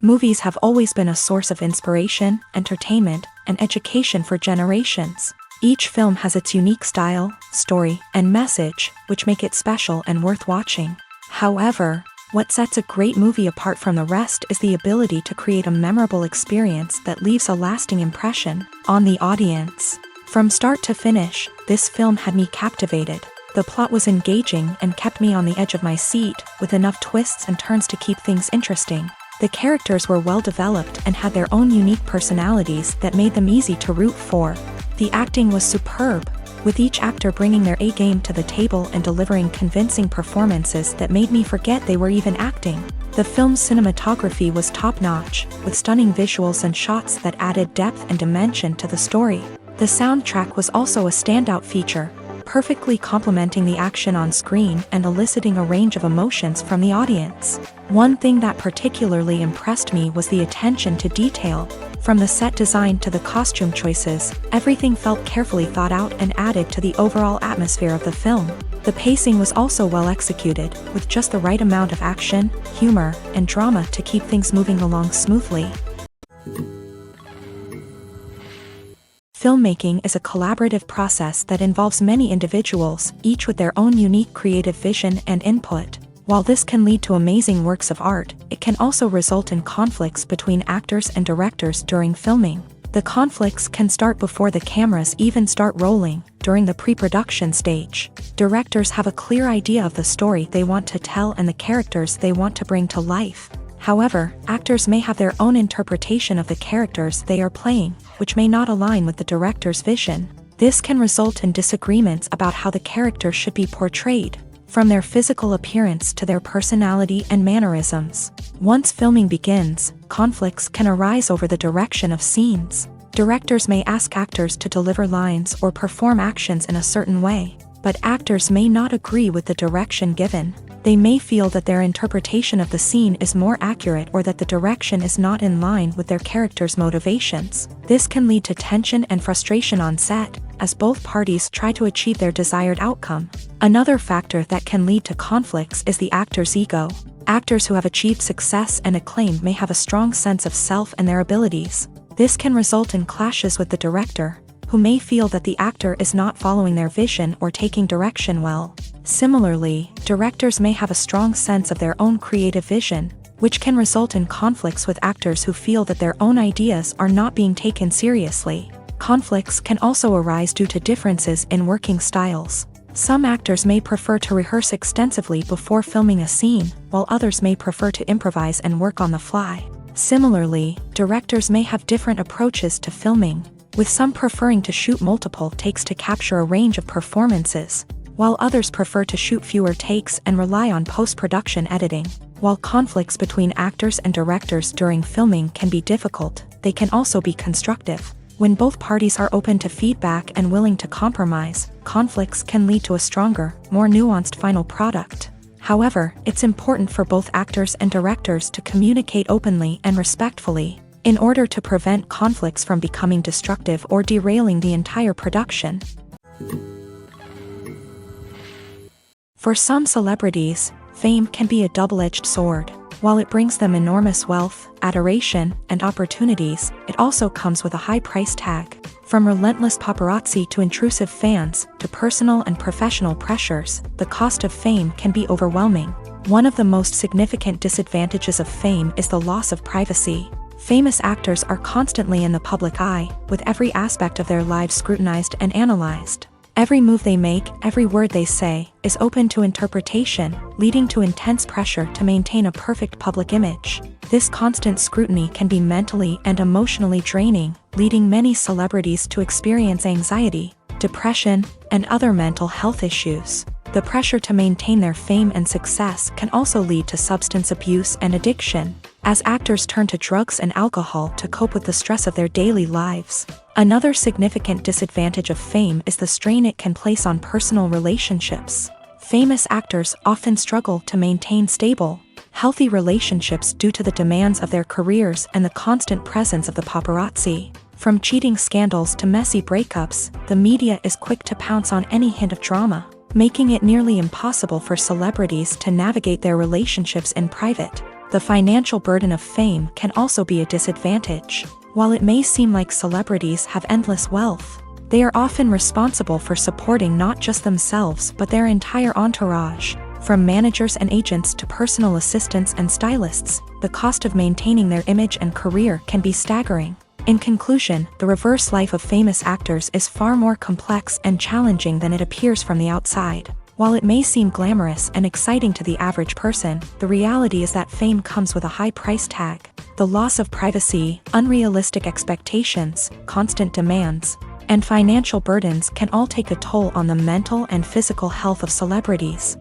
Movies have always been a source of inspiration, entertainment, and education for generations. Each film has its unique style, story, and message, which make it special and worth watching. However, what sets a great movie apart from the rest is the ability to create a memorable experience that leaves a lasting impression on the audience. From start to finish, this film had me captivated. The plot was engaging and kept me on the edge of my seat, with enough twists and turns to keep things interesting. The characters were well developed and had their own unique personalities that made them easy to root for. The acting was superb, with each actor bringing their A-game to the table and delivering convincing performances that made me forget they were even acting. The film's cinematography was top-notch, with stunning visuals and shots that added depth and dimension to the story. The soundtrack was also a standout feature, perfectly complementing the action on screen and eliciting a range of emotions from the audience. One thing that particularly impressed me was the attention to detail. From the set design to the costume choices, everything felt carefully thought out and added to the overall atmosphere of the film. The pacing was also well executed, with just the right amount of action, humor, and drama to keep things moving along smoothly. Filmmaking is a collaborative process that involves many individuals, each with their own unique creative vision and input. While this can lead to amazing works of art, it can also result in conflicts between actors and directors during filming. The conflicts can start before the cameras even start rolling, during the pre-production stage. Directors have a clear idea of the story they want to tell and the characters they want to bring to life. However, actors may have their own interpretation of the characters they are playing, which may not align with the director's vision. This can result in disagreements about how the character should be portrayed, from their physical appearance to their personality and mannerisms. Once filming begins, conflicts can arise over the direction of scenes. Directors may ask actors to deliver lines or perform actions in a certain way, but actors may not agree with the direction given. They may feel that their interpretation of the scene is more accurate or that the direction is not in line with their character's motivations. This can lead to tension and frustration on set, as both parties try to achieve their desired outcome. Another factor that can lead to conflicts is the actor's ego. Actors who have achieved success and acclaim may have a strong sense of self and their abilities. This can result in clashes with the director, who may feel that the actor is not following their vision or taking direction well. Similarly, directors may have a strong sense of their own creative vision, which can result in conflicts with actors who feel that their own ideas are not being taken seriously. Conflicts can also arise due to differences in working styles. Some actors may prefer to rehearse extensively before filming a scene, while others may prefer to improvise and work on the fly. Similarly, directors may have different approaches to filming, with some preferring to shoot multiple takes to capture a range of performances, while others prefer to shoot fewer takes and rely on post-production editing. While conflicts between actors and directors during filming can be difficult, they can also be constructive. When both parties are open to feedback and willing to compromise, conflicts can lead to a stronger, more nuanced final product. However, it's important for both actors and directors to communicate openly and respectfully, in order to prevent conflicts from becoming destructive or derailing the entire production. For some celebrities, fame can be a double-edged sword. While it brings them enormous wealth, adoration, and opportunities, it also comes with a high price tag. From relentless paparazzi to intrusive fans, to personal and professional pressures, the cost of fame can be overwhelming. One of the most significant disadvantages of fame is the loss of privacy. Famous actors are constantly in the public eye, with every aspect of their lives scrutinized and analyzed. Every move they make, every word they say, is open to interpretation, leading to intense pressure to maintain a perfect public image. This constant scrutiny can be mentally and emotionally draining, leading many celebrities to experience anxiety, depression, and other mental health issues. The pressure to maintain their fame and success can also lead to substance abuse and addiction, as actors turn to drugs and alcohol to cope with the stress of their daily lives. Another significant disadvantage of fame is the strain it can place on personal relationships. Famous actors often struggle to maintain stable, healthy relationships due to the demands of their careers and the constant presence of the paparazzi. From cheating scandals to messy breakups, the media is quick to pounce on any hint of drama, making it nearly impossible for celebrities to navigate their relationships in private. The financial burden of fame can also be a disadvantage. While it may seem like celebrities have endless wealth, they are often responsible for supporting not just themselves but their entire entourage. From managers and agents to personal assistants and stylists, the cost of maintaining their image and career can be staggering. In conclusion, the reverse life of famous actors is far more complex and challenging than it appears from the outside. While it may seem glamorous and exciting to the average person, the reality is that fame comes with a high price tag. The loss of privacy, unrealistic expectations, constant demands, and financial burdens can all take a toll on the mental and physical health of celebrities.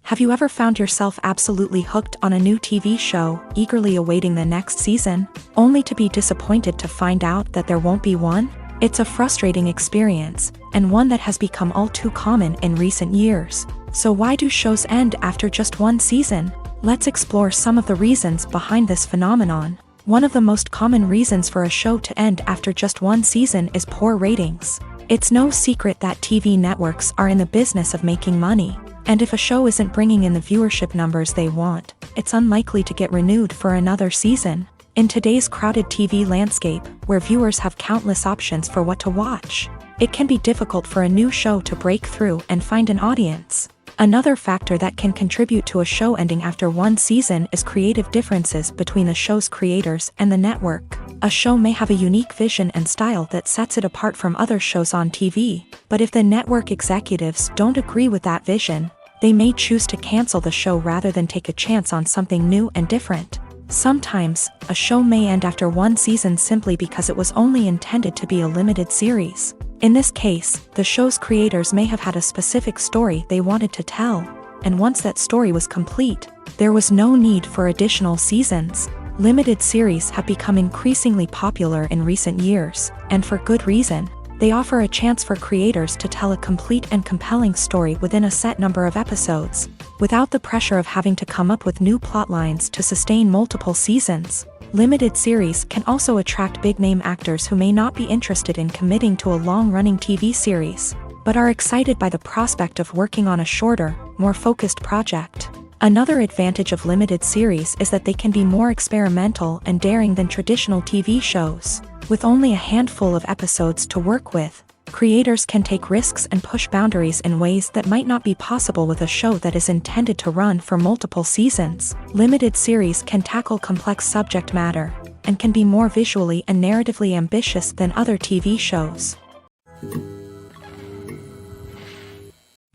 Have you ever found yourself absolutely hooked on a new TV show, eagerly awaiting the next season, only to be disappointed to find out that there won't be one? It's a frustrating experience, and one that has become all too common in recent years. So why do shows end after just one season? Let's explore some of the reasons behind this phenomenon. One of the most common reasons for a show to end after just one season is poor ratings. It's no secret that TV networks are in the business of making money, and if a show isn't bringing in the viewership numbers they want, it's unlikely to get renewed for another season. In today's crowded TV landscape, where viewers have countless options for what to watch, it can be difficult for a new show to break through and find an audience. Another factor that can contribute to a show ending after one season is creative differences between the show's creators and the network. A show may have a unique vision and style that sets it apart from other shows on TV, but if the network executives don't agree with that vision, they may choose to cancel the show rather than take a chance on something new and different. Sometimes, a show may end after one season simply because it was only intended to be a limited series. In this case, the show's creators may have had a specific story they wanted to tell, and once that story was complete, there was no need for additional seasons. Limited series have become increasingly popular in recent years, and for good reason. They offer a chance for creators to tell a complete and compelling story within a set number of episodes, without the pressure of having to come up with new plotlines to sustain multiple seasons. Limited series can also attract big-name actors who may not be interested in committing to a long-running TV series, but are excited by the prospect of working on a shorter, more focused project. Another advantage of limited series is that they can be more experimental and daring than traditional TV shows. With only a handful of episodes to work with, creators can take risks and push boundaries in ways that might not be possible with a show that is intended to run for multiple seasons. Limited series can tackle complex subject matter, and can be more visually and narratively ambitious than other TV shows.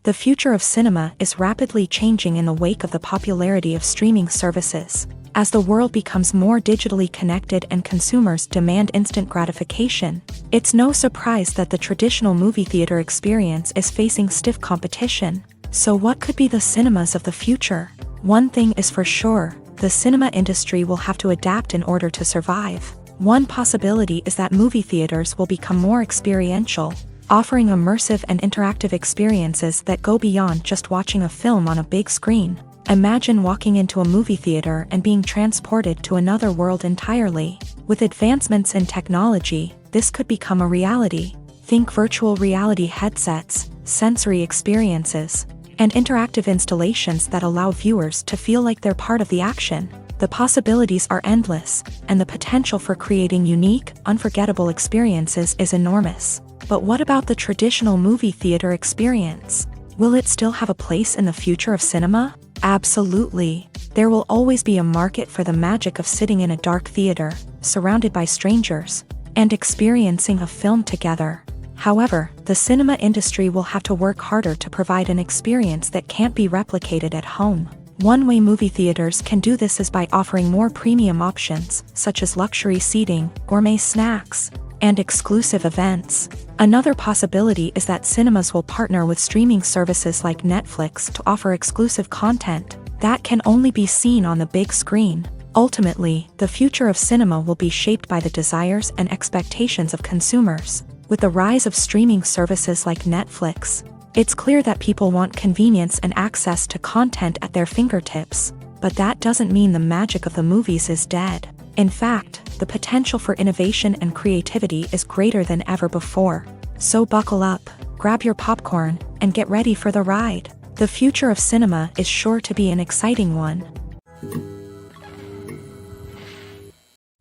The future of cinema is rapidly changing in the wake of the popularity of streaming services. As the world becomes more digitally connected and consumers demand instant gratification, it's no surprise that the traditional movie theater experience is facing stiff competition. So what could be the cinemas of the future? One thing is for sure, the cinema industry will have to adapt in order to survive. One possibility is that movie theaters will become more experiential, offering immersive and interactive experiences that go beyond just watching a film on a big screen. Imagine walking into a movie theater and being transported to another world entirely. With advancements in technology, this could become a reality. Think virtual reality headsets, sensory experiences, and interactive installations that allow viewers to feel like they're part of the action. The possibilities are endless, and the potential for creating unique, unforgettable experiences is enormous. But what about the traditional movie theater experience? Will it still have a place in the future of cinema? Absolutely. There will always be a market for the magic of sitting in a dark theater, surrounded by strangers, and experiencing a film together. However, the cinema industry will have to work harder to provide an experience that can't be replicated at home. One way movie theaters can do this is by offering more premium options, such as luxury seating, gourmet snacks, and exclusive events. Another possibility is that cinemas will partner with streaming services like Netflix to offer exclusive content that can only be seen on the big screen. Ultimately, the future of cinema will be shaped by the desires and expectations of consumers. With the rise of streaming services like Netflix, it's clear that people want convenience and access to content at their fingertips, but that doesn't mean the magic of the movies is dead. In fact, the potential for innovation and creativity is greater than ever before. So buckle up, grab your popcorn, and get ready for the ride. The future of cinema is sure to be an exciting one.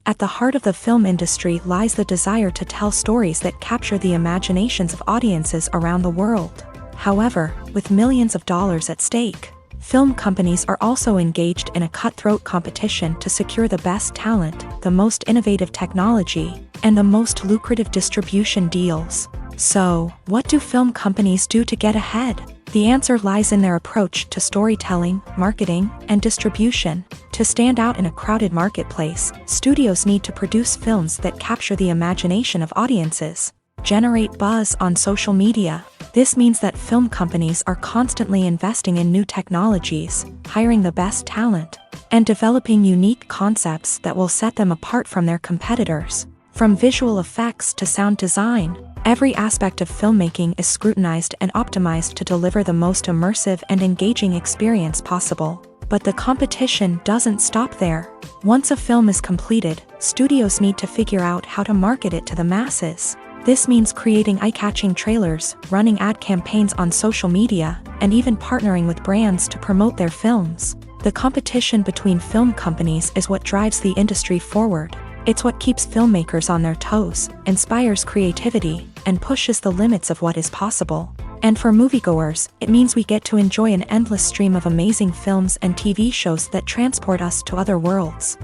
At the heart of the film industry lies the desire to tell stories that capture the imaginations of audiences around the world. However, with millions of dollars at stake, film companies are also engaged in a cutthroat competition to secure the best talent, the most innovative technology, and the most lucrative distribution deals. So, what do film companies do to get ahead? The answer lies in their approach to storytelling, marketing, and distribution. To stand out in a crowded marketplace, studios need to produce films that capture the imagination of audiences, generate buzz on social media. This means that film companies are constantly investing in new technologies, hiring the best talent, and developing unique concepts that will set them apart from their competitors. From visual effects to sound design, every aspect of filmmaking is scrutinized and optimized to deliver the most immersive and engaging experience possible. But the competition doesn't stop there. Once a film is completed, studios need to figure out how to market it to the masses. This means creating eye-catching trailers, running ad campaigns on social media, and even partnering with brands to promote their films. The competition between film companies is what drives the industry forward. It's what keeps filmmakers on their toes, inspires creativity, and pushes the limits of what is possible. And for moviegoers, it means we get to enjoy an endless stream of amazing films and TV shows that transport us to other worlds.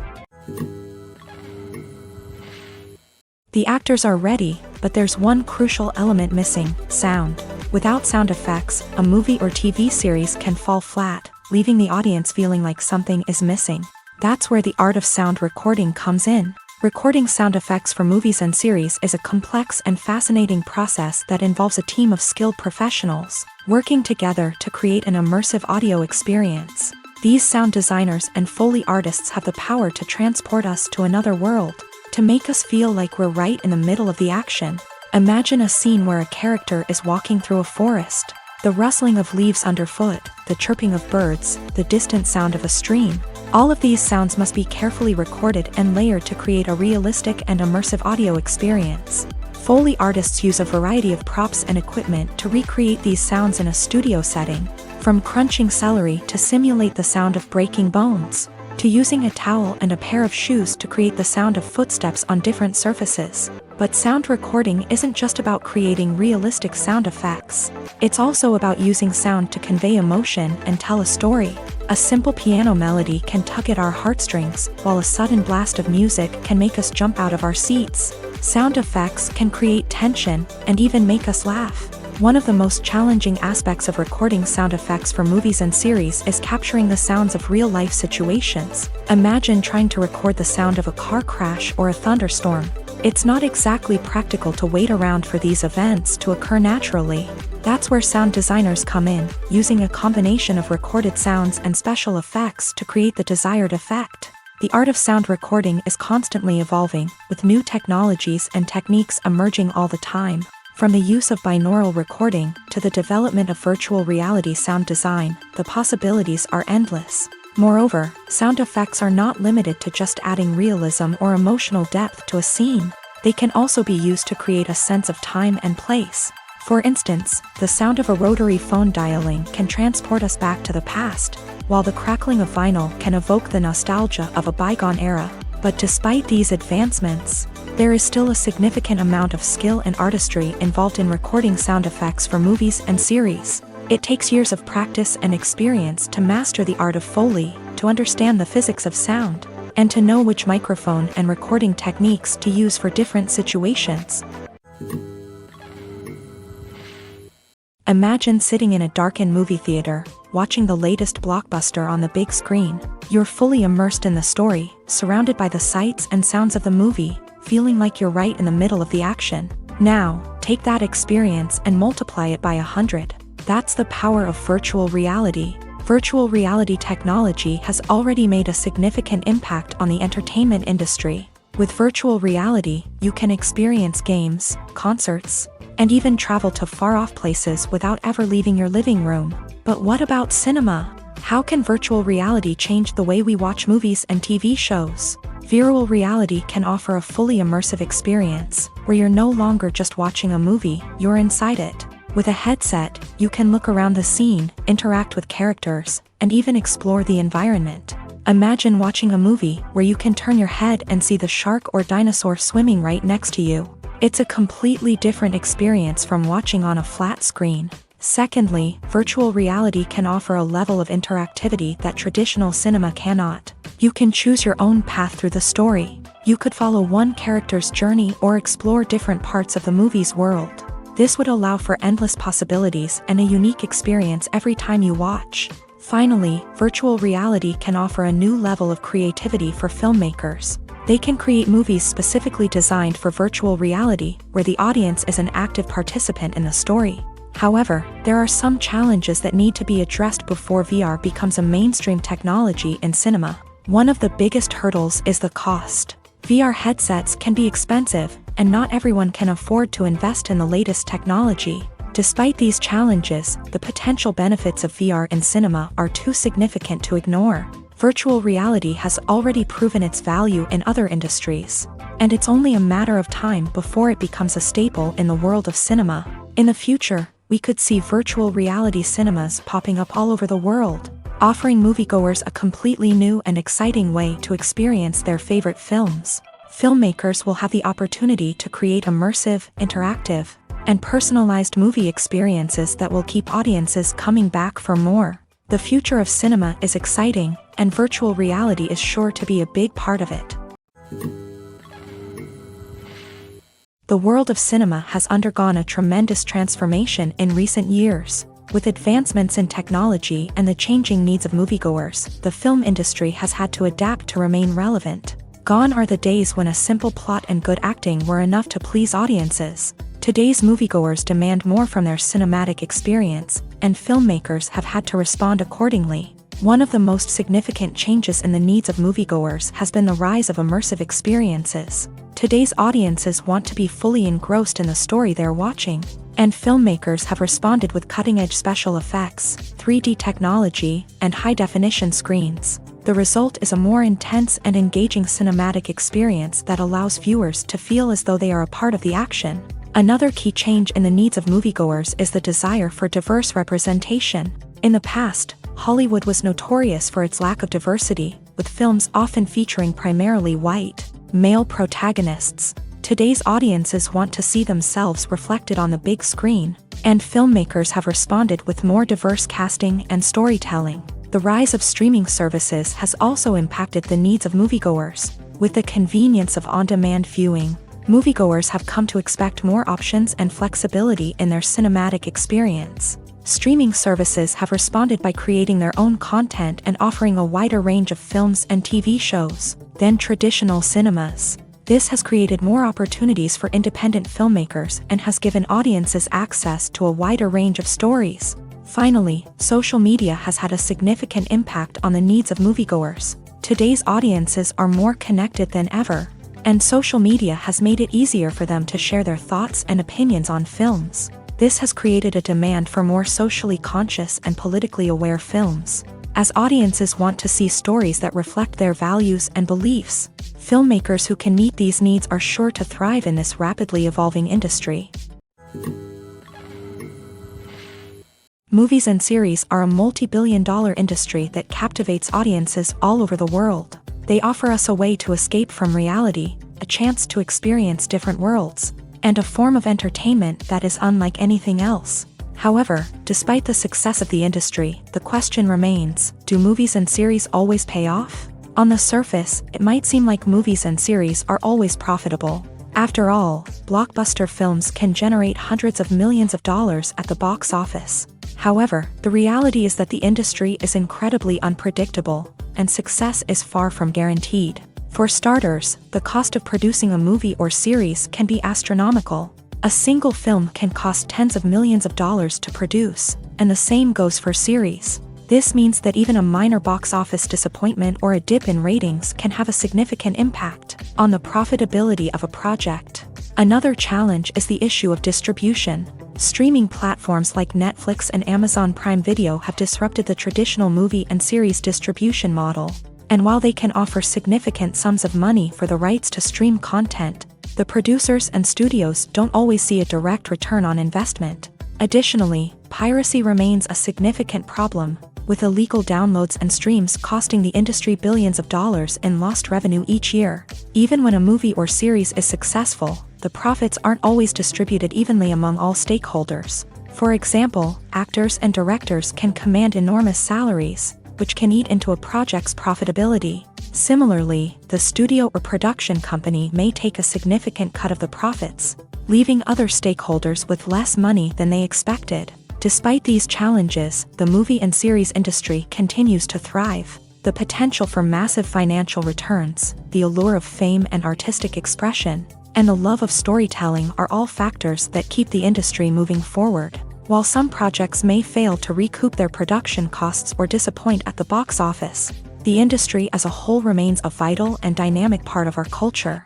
The actors are ready, but there's one crucial element missing: sound. Without sound effects, a movie or TV series can fall flat, leaving the audience feeling like something is missing. That's where the art of sound recording comes in. Recording sound effects for movies and series is a complex and fascinating process that involves a team of skilled professionals working together to create an immersive audio experience. These sound designers and Foley artists have the power to transport us to another world, to make us feel like we're right in the middle of the action. Imagine a scene where a character is walking through a forest. The rustling of leaves underfoot, the chirping of birds, the distant sound of a stream. All of these sounds must be carefully recorded and layered to create a realistic and immersive audio experience. Foley artists use a variety of props and equipment to recreate these sounds in a studio setting, from crunching celery to simulate the sound of breaking bones, to using a towel and a pair of shoes to create the sound of footsteps on different surfaces. But sound recording isn't just about creating realistic sound effects. It's also about using sound to convey emotion and tell a story. A simple piano melody can tug at our heartstrings, while a sudden blast of music can make us jump out of our seats. Sound effects can create tension and even make us laugh. One of the most challenging aspects of recording sound effects for movies and series is capturing the sounds of real-life situations. Imagine trying to record the sound of a car crash or a thunderstorm. It's not exactly practical to wait around for these events to occur naturally. That's where sound designers come in, using a combination of recorded sounds and special effects to create the desired effect. The art of sound recording is constantly evolving, with new technologies and techniques emerging all the time. From the use of binaural recording to the development of virtual reality sound design, the possibilities are endless. Moreover, sound effects are not limited to just adding realism or emotional depth to a scene. They can also be used to create a sense of time and place. For instance, the sound of a rotary phone dialing can transport us back to the past, while the crackling of vinyl can evoke the nostalgia of a bygone era. But despite these advancements, there is still a significant amount of skill and artistry involved in recording sound effects for movies and series. It takes years of practice and experience to master the art of Foley, to understand the physics of sound, and to know which microphone and recording techniques to use for different situations. Imagine sitting in a darkened movie theater, watching the latest blockbuster on the big screen. You're fully immersed in the story, surrounded by the sights and sounds of the movie, feeling like you're right in the middle of the action. Now, take that experience and multiply it by 100. That's the power of virtual reality. Virtual reality technology has already made a significant impact on the entertainment industry. With virtual reality, you can experience games, concerts, and even travel to far-off places without ever leaving your living room. But what about cinema? How can virtual reality change the way we watch movies and TV shows? Virtual reality can offer a fully immersive experience, where you're no longer just watching a movie, you're inside it. With a headset, you can look around the scene, interact with characters, and even explore the environment. Imagine watching a movie where you can turn your head and see the shark or dinosaur swimming right next to you. It's a completely different experience from watching on a flat screen. Secondly, virtual reality can offer a level of interactivity that traditional cinema cannot. You can choose your own path through the story. You could follow one character's journey or explore different parts of the movie's world. This would allow for endless possibilities and a unique experience every time you watch. Finally, virtual reality can offer a new level of creativity for filmmakers. They can create movies specifically designed for virtual reality, where the audience is an active participant in the story. However, there are some challenges that need to be addressed before VR becomes a mainstream technology in cinema. One of the biggest hurdles is the cost. VR headsets can be expensive, and not everyone can afford to invest in the latest technology. Despite these challenges, the potential benefits of VR in cinema are too significant to ignore. Virtual reality has already proven its value in other industries, and it's only a matter of time before it becomes a staple in the world of cinema. In the future, we could see virtual reality cinemas popping up all over the world, offering moviegoers a completely new and exciting way to experience their favorite films. Filmmakers will have the opportunity to create immersive, interactive, and personalized movie experiences that will keep audiences coming back for more. The future of cinema is exciting, and virtual reality is sure to be a big part of it. The world of cinema has undergone a tremendous transformation in recent years. With advancements in technology and the changing needs of moviegoers, the film industry has had to adapt to remain relevant. Gone are the days when a simple plot and good acting were enough to please audiences. Today's moviegoers demand more from their cinematic experience, and filmmakers have had to respond accordingly. One of the most significant changes in the needs of moviegoers has been the rise of immersive experiences. Today's audiences want to be fully engrossed in the story they're watching, and filmmakers have responded with cutting-edge special effects, 3D technology, and high-definition screens. The result is a more intense and engaging cinematic experience that allows viewers to feel as though they are a part of the action. Another key change in the needs of moviegoers is the desire for diverse representation. In the past, Hollywood was notorious for its lack of diversity, with films often featuring primarily white, male protagonists. Today's audiences want to see themselves reflected on the big screen, and filmmakers have responded with more diverse casting and storytelling. The rise of streaming services has also impacted the needs of moviegoers. With the convenience of on-demand viewing, moviegoers have come to expect more options and flexibility in their cinematic experience. Streaming services have responded by creating their own content and offering a wider range of films and TV shows than traditional cinemas. This has created more opportunities for independent filmmakers and has given audiences access to a wider range of stories. Finally, social media has had a significant impact on the needs of moviegoers. Today's audiences are more connected than ever, and social media has made it easier for them to share their thoughts and opinions on films. This has created a demand for more socially conscious and politically aware films. As audiences want to see stories that reflect their values and beliefs, filmmakers who can meet these needs are sure to thrive in this rapidly evolving industry. Movies and series are a multi-billion-dollar industry that captivates audiences all over the world. They offer us a way to escape from reality, a chance to experience different worlds, and a form of entertainment that is unlike anything else. However, despite the success of the industry, the question remains, do movies and series always pay off? On the surface, it might seem like movies and series are always profitable. After all, blockbuster films can generate hundreds of millions of dollars at the box office. However, the reality is that the industry is incredibly unpredictable, and success is far from guaranteed. For starters, the cost of producing a movie or series can be astronomical. A single film can cost tens of millions of dollars to produce, and the same goes for series. This means that even a minor box office disappointment or a dip in ratings can have a significant impact on the profitability of a project. Another challenge is the issue of distribution. Streaming platforms like Netflix and Amazon Prime Video have disrupted the traditional movie and series distribution model. And while they can offer significant sums of money for the rights to stream content, the producers and studios don't always see a direct return on investment. Additionally, piracy remains a significant problem, with illegal downloads and streams costing the industry billions of dollars in lost revenue each year. Even when a movie or series is successful, the profits aren't always distributed evenly among all stakeholders. For example, actors and directors can command enormous salaries, which can eat into a project's profitability. Similarly, the studio or production company may take a significant cut of the profits, leaving other stakeholders with less money than they expected. Despite these challenges, the movie and series industry continues to thrive. The potential for massive financial returns, the allure of fame and artistic expression, and the love of storytelling are all factors that keep the industry moving forward. While some projects may fail to recoup their production costs or disappoint at the box office, the industry as a whole remains a vital and dynamic part of our culture.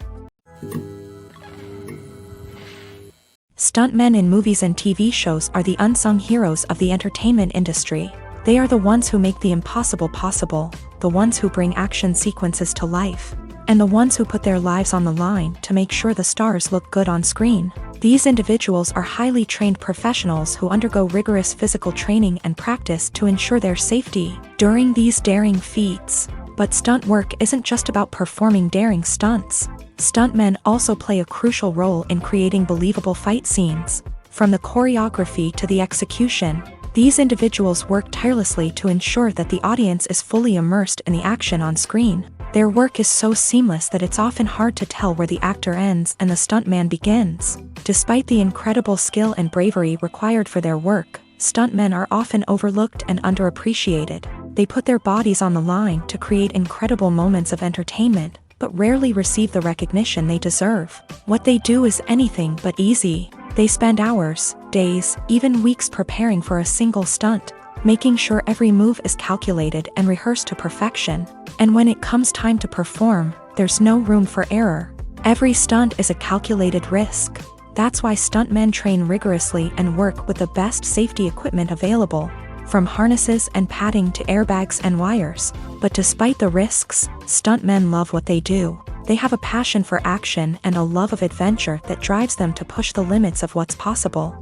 Stuntmen in movies and TV shows are the unsung heroes of the entertainment industry. They are the ones who make the impossible possible, the ones who bring action sequences to life, and the ones who put their lives on the line to make sure the stars look good on screen. These individuals are highly trained professionals who undergo rigorous physical training and practice to ensure their safety during these daring feats. But stunt work isn't just about performing daring stunts. Stuntmen also play a crucial role in creating believable fight scenes. From the choreography to the execution, these individuals work tirelessly to ensure that the audience is fully immersed in the action on screen. Their work is so seamless that it's often hard to tell where the actor ends and the stuntman begins. Despite the incredible skill and bravery required for their work, stuntmen are often overlooked and underappreciated. They put their bodies on the line to create incredible moments of entertainment, but rarely receive the recognition they deserve. What they do is anything but easy. They spend hours, days, even weeks preparing for a single stunt, making sure every move is calculated and rehearsed to perfection. And when it comes time to perform, there's no room for error. Every stunt is a calculated risk. That's why stuntmen train rigorously and work with the best safety equipment available, from harnesses and padding to airbags and wires. But despite the risks, stuntmen love what they do. They have a passion for action and a love of adventure that drives them to push the limits of what's possible.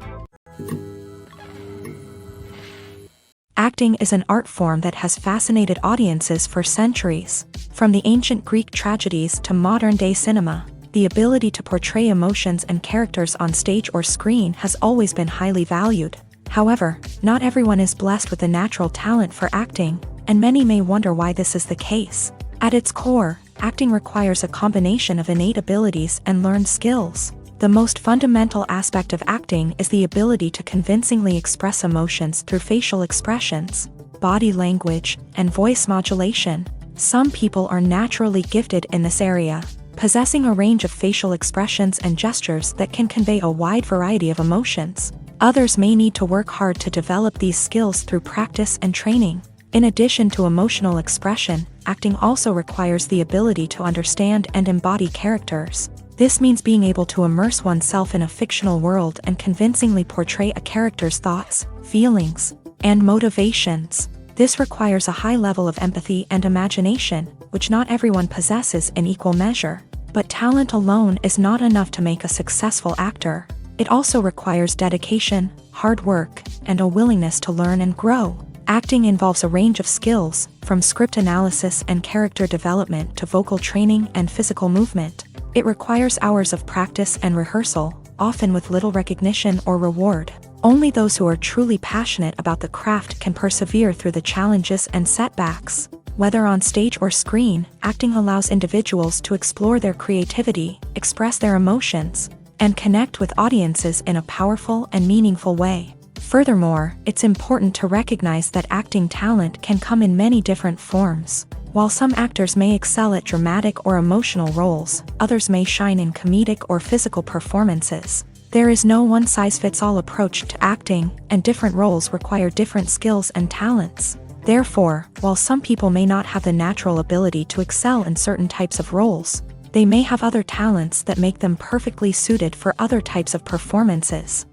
Acting is an art form that has fascinated audiences for centuries. From the ancient Greek tragedies to modern-day cinema, the ability to portray emotions and characters on stage or screen has always been highly valued. However, not everyone is blessed with a natural talent for acting, and many may wonder why this is the case. At its core, acting requires a combination of innate abilities and learned skills. The most fundamental aspect of acting is the ability to convincingly express emotions through facial expressions, body language, and voice modulation. Some people are naturally gifted in this area, possessing a range of facial expressions and gestures that can convey a wide variety of emotions. Others may need to work hard to develop these skills through practice and training. In addition to emotional expression, acting also requires the ability to understand and embody characters. This means being able to immerse oneself in a fictional world and convincingly portray a character's thoughts, feelings, and motivations. This requires a high level of empathy and imagination, which not everyone possesses in equal measure. But talent alone is not enough to make a successful actor. It also requires dedication, hard work, and a willingness to learn and grow. Acting involves a range of skills, from script analysis and character development to vocal training and physical movement. It requires hours of practice and rehearsal, often with little recognition or reward. Only those who are truly passionate about the craft can persevere through the challenges and setbacks. Whether on stage or screen, acting allows individuals to explore their creativity, express their emotions, and connect with audiences in a powerful and meaningful way. Furthermore, it's important to recognize that acting talent can come in many different forms. While some actors may excel at dramatic or emotional roles, others may shine in comedic or physical performances. There is no one-size-fits-all approach to acting, and different roles require different skills and talents. Therefore, while some people may not have the natural ability to excel in certain types of roles, they may have other talents that make them perfectly suited for other types of performances.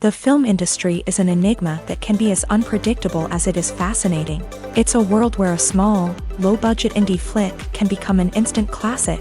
The film industry is an enigma that can be as unpredictable as it is fascinating. It's a world where a small, low-budget indie flick can become an instant classic,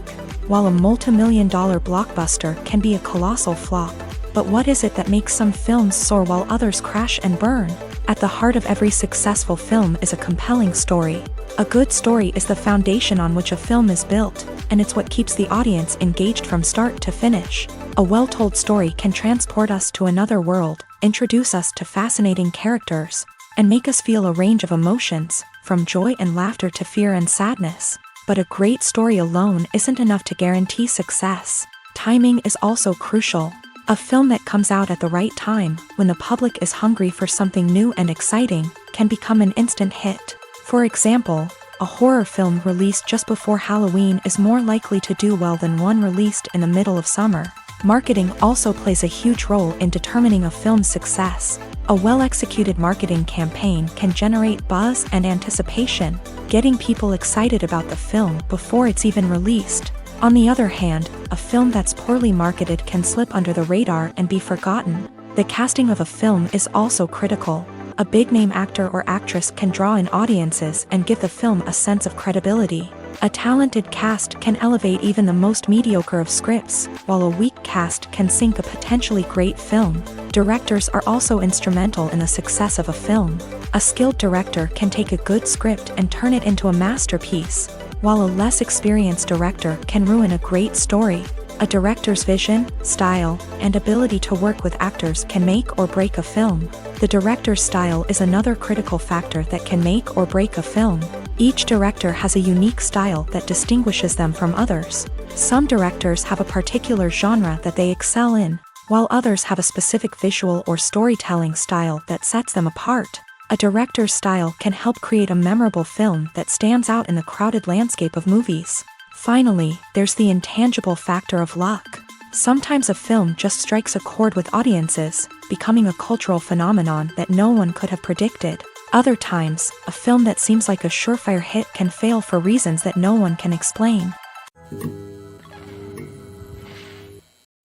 while a multi-million-dollar blockbuster can be a colossal flop. But what is it that makes some films soar while others crash and burn? At the heart of every successful film is a compelling story. A good story is the foundation on which a film is built, and it's what keeps the audience engaged from start to finish. A well-told story can transport us to another world, introduce us to fascinating characters, and make us feel a range of emotions, from joy and laughter to fear and sadness. But a great story alone isn't enough to guarantee success. Timing is also crucial. A film that comes out at the right time, when the public is hungry for something new and exciting, can become an instant hit. For example, a horror film released just before Halloween is more likely to do well than one released in the middle of summer. Marketing also plays a huge role in determining a film's success. A well-executed marketing campaign can generate buzz and anticipation, getting people excited about the film before it's even released. On the other hand, a film that's poorly marketed can slip under the radar and be forgotten. The casting of a film is also critical. A big-name actor or actress can draw in audiences and give the film a sense of credibility. A talented cast can elevate even the most mediocre of scripts, while a weak cast can sink a potentially great film. Directors are also instrumental in the success of a film. A skilled director can take a good script and turn it into a masterpiece, while a less experienced director can ruin a great story. A director's vision, style, and ability to work with actors can make or break a film. The director's style is another critical factor that can make or break a film. Each director has a unique style that distinguishes them from others. Some directors have a particular genre that they excel in, while others have a specific visual or storytelling style that sets them apart. A director's style can help create a memorable film that stands out in the crowded landscape of movies. Finally, there's the intangible factor of luck. Sometimes a film just strikes a chord with audiences, becoming a cultural phenomenon that no one could have predicted. Other times, a film that seems like a surefire hit can fail for reasons that no one can explain.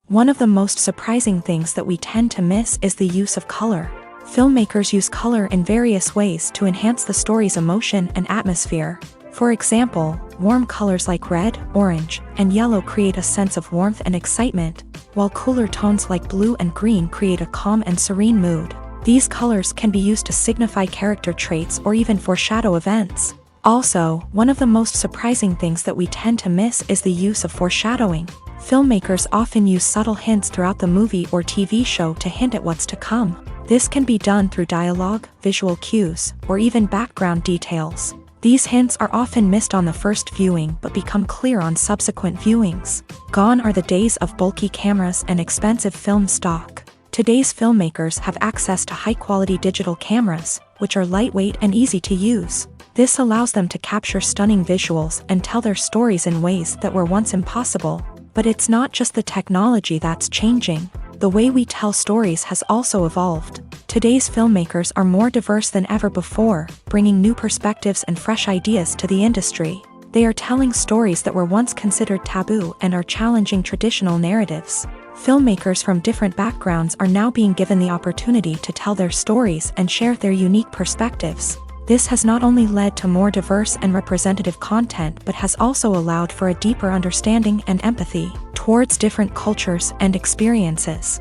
One of the most surprising things that we tend to miss is the use of color. Filmmakers use color in various ways to enhance the story's emotion and atmosphere. For example, warm colors like red, orange, and yellow create a sense of warmth and excitement, while cooler tones like blue and green create a calm and serene mood. These colors can be used to signify character traits or even foreshadow events. Also, one of the most surprising things that we tend to miss is the use of foreshadowing. Filmmakers often use subtle hints throughout the movie or TV show to hint at what's to come. This can be done through dialogue, visual cues, or even background details. These hints are often missed on the first viewing but become clear on subsequent viewings. Gone are the days of bulky cameras and expensive film stock. Today's filmmakers have access to high-quality digital cameras, which are lightweight and easy to use. This allows them to capture stunning visuals and tell their stories in ways that were once impossible. But it's not just the technology that's changing. The way we tell stories has also evolved. Today's filmmakers are more diverse than ever before, bringing new perspectives and fresh ideas to the industry. They are telling stories that were once considered taboo and are challenging traditional narratives. Filmmakers from different backgrounds are now being given the opportunity to tell their stories and share their unique perspectives. This has not only led to more diverse and representative content but has also allowed for a deeper understanding and empathy towards different cultures and experiences.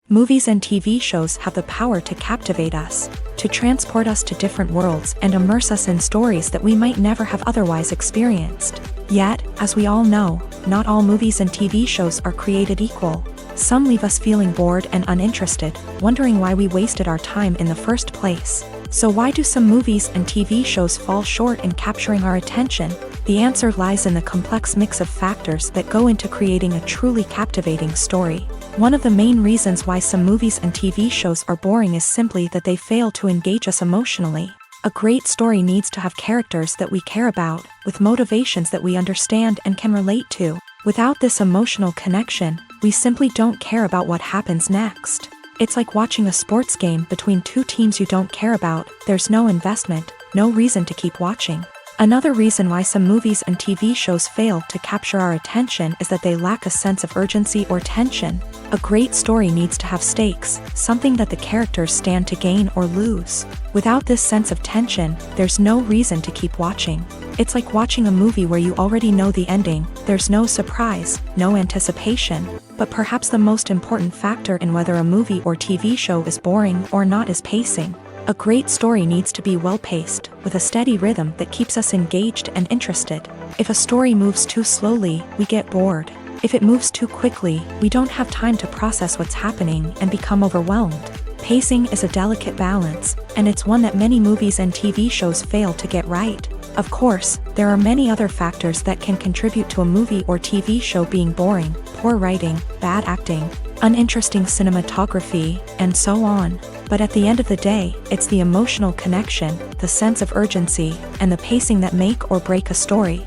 Movies and TV shows have the power to captivate us, to transport us to different worlds and immerse us in stories that we might never have otherwise experienced. Yet, as we all know, not all movies and TV shows are created equal. Some leave us feeling bored and uninterested, wondering why we wasted our time in the first place. So why do some movies and TV shows fall short in capturing our attention? The answer lies in the complex mix of factors that go into creating a truly captivating story. One of the main reasons why some movies and TV shows are boring is simply that they fail to engage us emotionally. A great story needs to have characters that we care about, with motivations that we understand and can relate to. Without this emotional connection, we simply don't care about what happens next. It's like watching a sports game between two teams you don't care about. There's no investment, no reason to keep watching. Another reason why some movies and TV shows fail to capture our attention is that they lack a sense of urgency or tension. A great story needs to have stakes, something that the characters stand to gain or lose. Without this sense of tension, there's no reason to keep watching. It's like watching a movie where you already know the ending, there's no surprise, no anticipation. But perhaps the most important factor in whether a movie or TV show is boring or not is pacing. A great story needs to be well-paced, with a steady rhythm that keeps us engaged and interested. If a story moves too slowly, we get bored. If it moves too quickly, we don't have time to process what's happening and become overwhelmed. Pacing is a delicate balance, and it's one that many movies and TV shows fail to get right. Of course, there are many other factors that can contribute to a movie or TV show being boring: poor writing, bad acting, uninteresting cinematography, and so on. But at the end of the day, it's the emotional connection, the sense of urgency, and the pacing that make or break a story.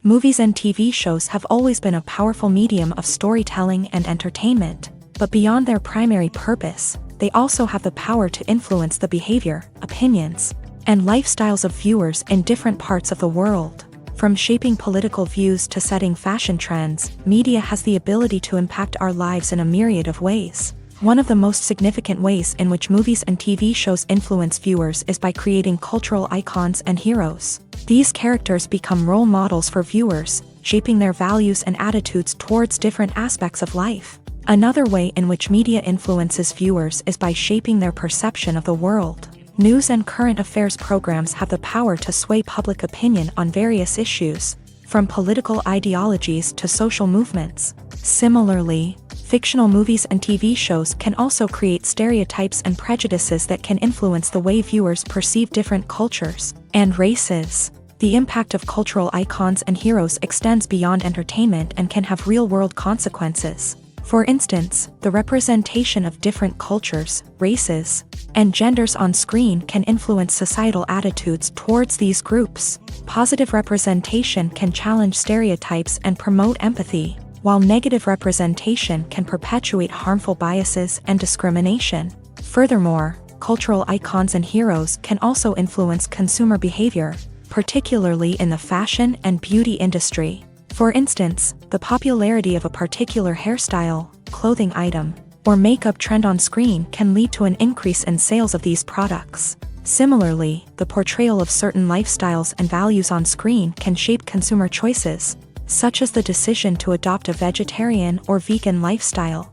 Movies and TV shows have always been a powerful medium of storytelling and entertainment, but beyond their primary purpose, they also have the power to influence the behavior, opinions, and lifestyles of viewers in different parts of the world. From shaping political views to setting fashion trends, media has the ability to impact our lives in a myriad of ways. One of the most significant ways in which movies and TV shows influence viewers is by creating cultural icons and heroes. These characters become role models for viewers, shaping their values and attitudes towards different aspects of life. Another way in which media influences viewers is by shaping their perception of the world. News and current affairs programs have the power to sway public opinion on various issues, from political ideologies to social movements. Similarly, fictional movies and TV shows can also create stereotypes and prejudices that can influence the way viewers perceive different cultures and races. The impact of cultural icons and heroes extends beyond entertainment and can have real-world consequences. For instance, the representation of different cultures, races, and genders on screen can influence societal attitudes towards these groups. Positive representation can challenge stereotypes and promote empathy, while negative representation can perpetuate harmful biases and discrimination. Furthermore, cultural icons and heroes can also influence consumer behavior, particularly in the fashion and beauty industry. For instance, the popularity of a particular hairstyle, clothing item, or makeup trend on screen can lead to an increase in sales of these products. Similarly, the portrayal of certain lifestyles and values on screen can shape consumer choices, such as the decision to adopt a vegetarian or vegan lifestyle.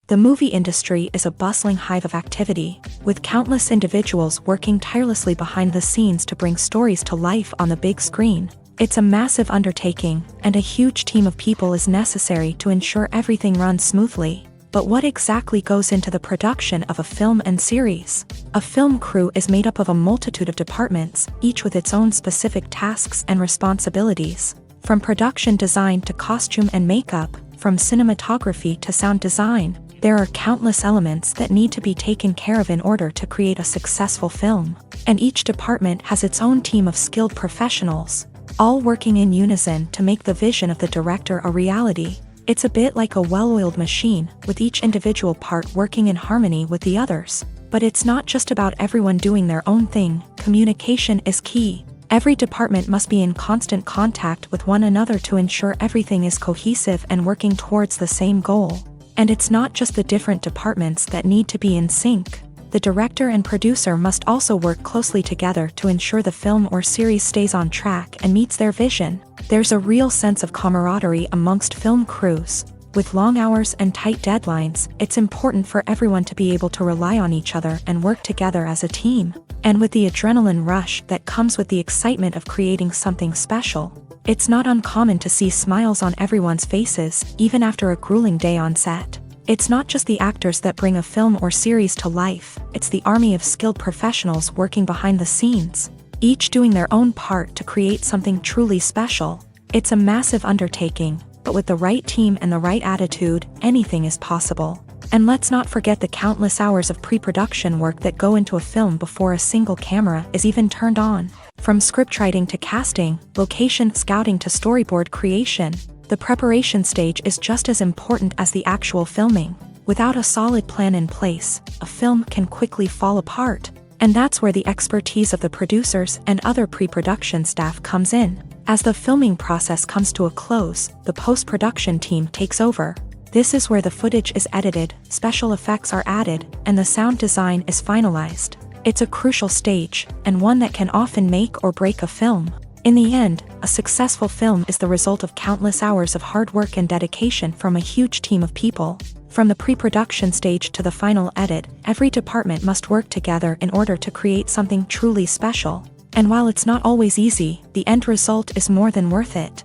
The movie industry is a bustling hive of activity, with countless individuals working tirelessly behind the scenes to bring stories to life on the big screen. It's a massive undertaking, and a huge team of people is necessary to ensure everything runs smoothly. But what exactly goes into the production of a film and series? A film crew is made up of a multitude of departments, each with its own specific tasks and responsibilities. From production design to costume and makeup, from cinematography to sound design, there are countless elements that need to be taken care of in order to create a successful film. And each department has its own team of skilled professionals, all working in unison to make the vision of the director a reality. It's a bit like a well-oiled machine, with each individual part working in harmony with the others. But it's not just about everyone doing their own thing. Communication is key. Every department must be in constant contact with one another to ensure everything is cohesive and working towards the same goal. And it's not just the different departments that need to be in sync. The director and producer must also work closely together to ensure the film or series stays on track and meets their vision. There's a real sense of camaraderie amongst film crews. With long hours and tight deadlines, it's important for everyone to be able to rely on each other and work together as a team. And with the adrenaline rush that comes with the excitement of creating something special, it's not uncommon to see smiles on everyone's faces, even after a grueling day on set. It's not just the actors that bring a film or series to life, it's the army of skilled professionals working behind the scenes, each doing their own part to create something truly special. It's a massive undertaking, but with the right team and the right attitude, anything is possible. And let's not forget the countless hours of pre-production work that go into a film before a single camera is even turned on. From scriptwriting to casting, location scouting to storyboard creation, the preparation stage is just as important as the actual filming. Without a solid plan in place, a film can quickly fall apart. And that's where the expertise of the producers and other pre-production staff comes in. As the filming process comes to a close, the post-production team takes over. This is where the footage is edited, special effects are added, and the sound design is finalized. It's a crucial stage, and one that can often make or break a film. In the end, a successful film is the result of countless hours of hard work and dedication from a huge team of people. From the pre-production stage to the final edit, every department must work together in order to create something truly special. And while it's not always easy, the end result is more than worth it.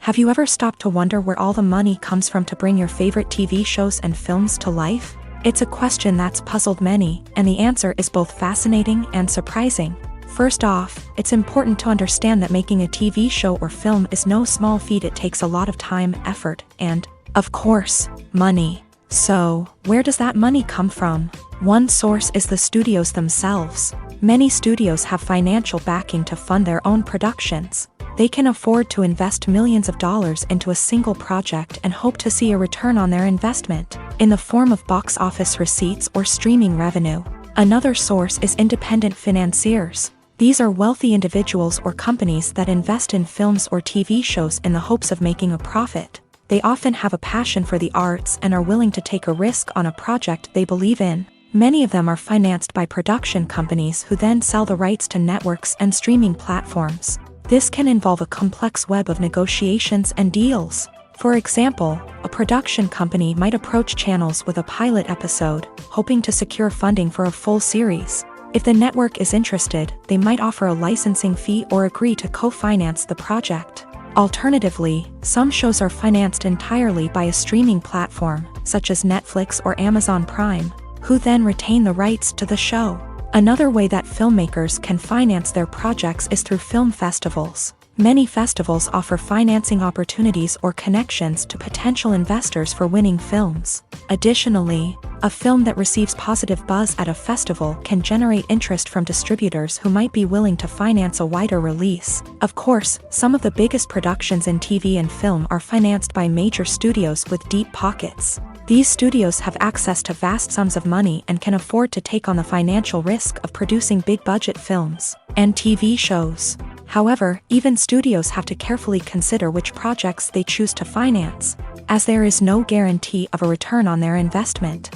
Have you ever stopped to wonder where all the money comes from to bring your favorite TV shows and films to life? It's a question that's puzzled many, and the answer is both fascinating and surprising. First off, it's important to understand that making a TV show or film is no small feat. It takes a lot of time, effort, and, of course, money. So, where does that money come from? One source is the studios themselves. Many studios have financial backing to fund their own productions. They can afford to invest millions of dollars into a single project and hope to see a return on their investment, in the form of box office receipts or streaming revenue. Another source is independent financiers. These are wealthy individuals or companies that invest in films or TV shows in the hopes of making a profit. They often have a passion for the arts and are willing to take a risk on a project they believe in. Many of them are financed by production companies who then sell the rights to networks and streaming platforms. This can involve a complex web of negotiations and deals. For example, a production company might approach channels with a pilot episode, hoping to secure funding for a full series. If the network is interested, they might offer a licensing fee or agree to co-finance the project. Alternatively, some shows are financed entirely by a streaming platform, such as Netflix or Amazon Prime, who then retain the rights to the show. Another way that filmmakers can finance their projects is through film festivals. Many festivals offer financing opportunities or connections to potential investors for winning films. Additionally, a film that receives positive buzz at a festival can generate interest from distributors who might be willing to finance a wider release. Of course, some of the biggest productions in TV and film are financed by major studios with deep pockets. These studios have access to vast sums of money and can afford to take on the financial risk of producing big-budget films and TV shows. However, even studios have to carefully consider which projects they choose to finance, as there is no guarantee of a return on their investment.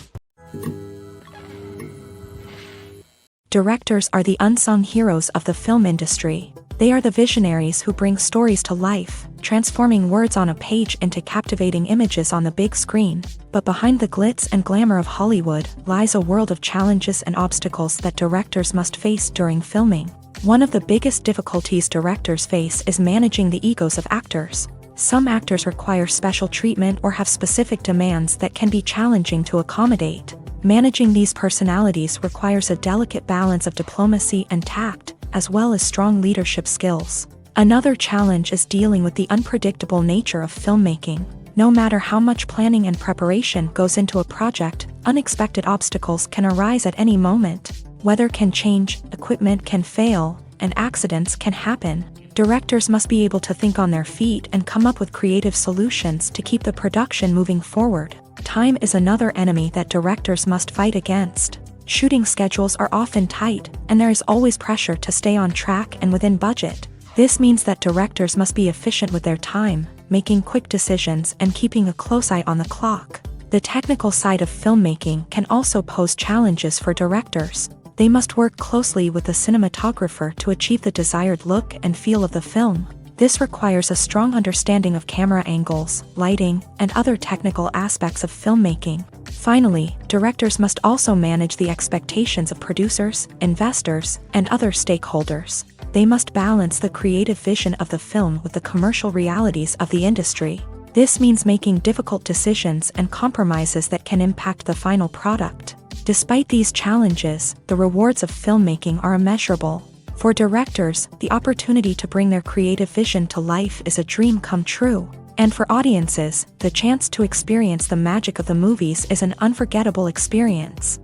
Directors are the unsung heroes of the film industry. They are the visionaries who bring stories to life, transforming words on a page into captivating images on the big screen. But behind the glitz and glamour of Hollywood lies a world of challenges and obstacles that directors must face during filming. One of the biggest difficulties directors face is managing the egos of actors. Some actors require special treatment or have specific demands that can be challenging to accommodate. Managing these personalities requires a delicate balance of diplomacy and tact, as well as strong leadership skills. Another challenge is dealing with the unpredictable nature of filmmaking. No matter how much planning and preparation goes into a project, unexpected obstacles can arise at any moment. Weather can change, equipment can fail, and accidents can happen. Directors must be able to think on their feet and come up with creative solutions to keep the production moving forward. Time is another enemy that directors must fight against. Shooting schedules are often tight, and there is always pressure to stay on track and within budget. This means that directors must be efficient with their time, making quick decisions and keeping a close eye on the clock. The technical side of filmmaking can also pose challenges for directors. They must work closely with the cinematographer to achieve the desired look and feel of the film. This requires a strong understanding of camera angles, lighting, and other technical aspects of filmmaking. Finally, directors must also manage the expectations of producers, investors, and other stakeholders. They must balance the creative vision of the film with the commercial realities of the industry. This means making difficult decisions and compromises that can impact the final product. Despite these challenges, the rewards of filmmaking are immeasurable. For directors, the opportunity to bring their creative vision to life is a dream come true. And for audiences, the chance to experience the magic of the movies is an unforgettable experience.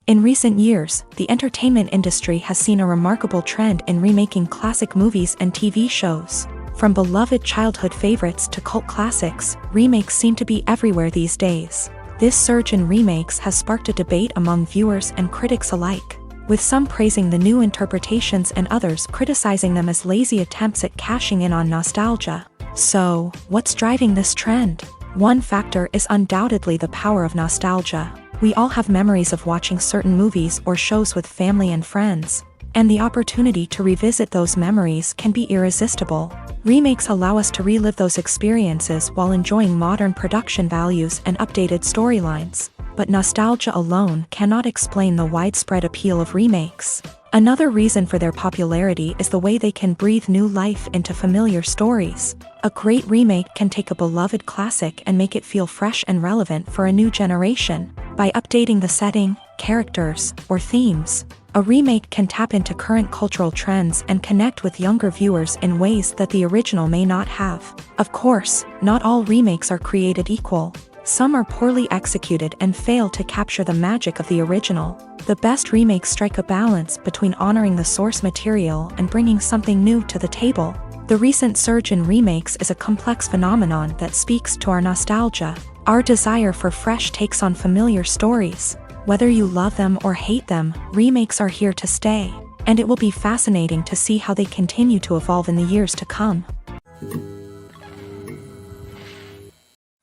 In recent years, the entertainment industry has seen a remarkable trend in remaking classic movies and TV shows. From beloved childhood favorites to cult classics, remakes seem to be everywhere these days. This surge in remakes has sparked a debate among viewers and critics alike. with some praising the new interpretations and others criticizing them as lazy attempts at cashing in on nostalgia. So, what's driving this trend? One factor is undoubtedly the power of nostalgia. We all have memories of watching certain movies or shows with family and friends, and the opportunity to revisit those memories can be irresistible. Remakes allow us to relive those experiences while enjoying modern production values and updated storylines. But nostalgia alone cannot explain the widespread appeal of remakes. Another reason for their popularity is the way they can breathe new life into familiar stories. A great remake can take a beloved classic and make it feel fresh and relevant for a new generation. By updating the setting, characters, or themes, a remake can tap into current cultural trends and connect with younger viewers in ways that the original may not have. Of course, not all remakes are created equal. Some are poorly executed and fail to capture the magic of the original. The best remakes strike a balance between honoring the source material and bringing something new to the table. The recent surge in remakes is a complex phenomenon that speaks to our nostalgia, our desire for fresh takes on familiar stories. Whether you love them or hate them, remakes are here to stay, and it will be fascinating to see how they continue to evolve in the years to come.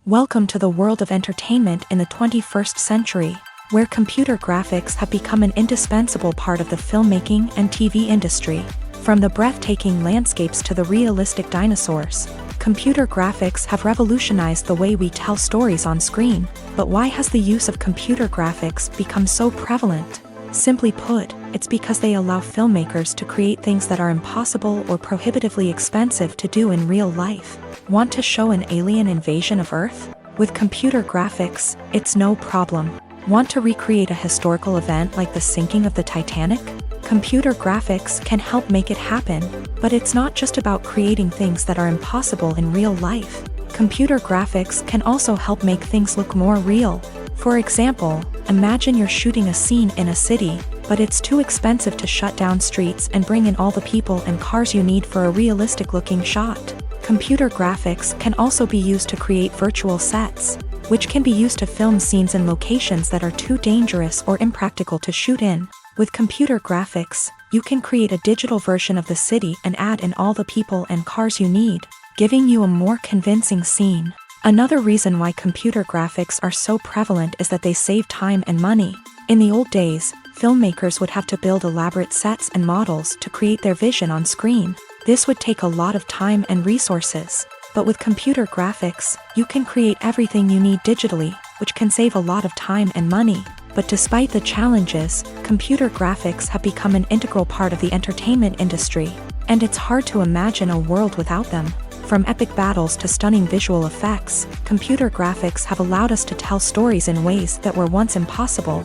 Welcome to the world of entertainment in the 21st century, where computer graphics have become an indispensable part of the filmmaking and TV industry. From the breathtaking landscapes to the realistic dinosaurs, computer graphics have revolutionized the way we tell stories on screen. But why has the use of computer graphics become so prevalent? Simply put, it's because they allow filmmakers to create things that are impossible or prohibitively expensive to do in real life. Want to show an alien invasion of Earth? With computer graphics, it's no problem. Want to recreate a historical event like the sinking of the Titanic? Computer graphics can help make it happen, but it's not just about creating things that are impossible in real life. Computer graphics can also help make things look more real. For example, imagine you're shooting a scene in a city, but it's too expensive to shut down streets and bring in all the people and cars you need for a realistic-looking shot. Computer graphics can also be used to create virtual sets, which can be used to film scenes in locations that are too dangerous or impractical to shoot in. With computer graphics, you can create a digital version of the city and add in all the people and cars you need, giving you a more convincing scene. Another reason why computer graphics are so prevalent is that they save time and money. In the old days, filmmakers would have to build elaborate sets and models to create their vision on screen. This would take a lot of time and resources. But with computer graphics, you can create everything you need digitally, which can save a lot of time and money. But despite the challenges, computer graphics have become an integral part of the entertainment industry, and it's hard to imagine a world without them. From epic battles to stunning visual effects, computer graphics have allowed us to tell stories in ways that were once impossible.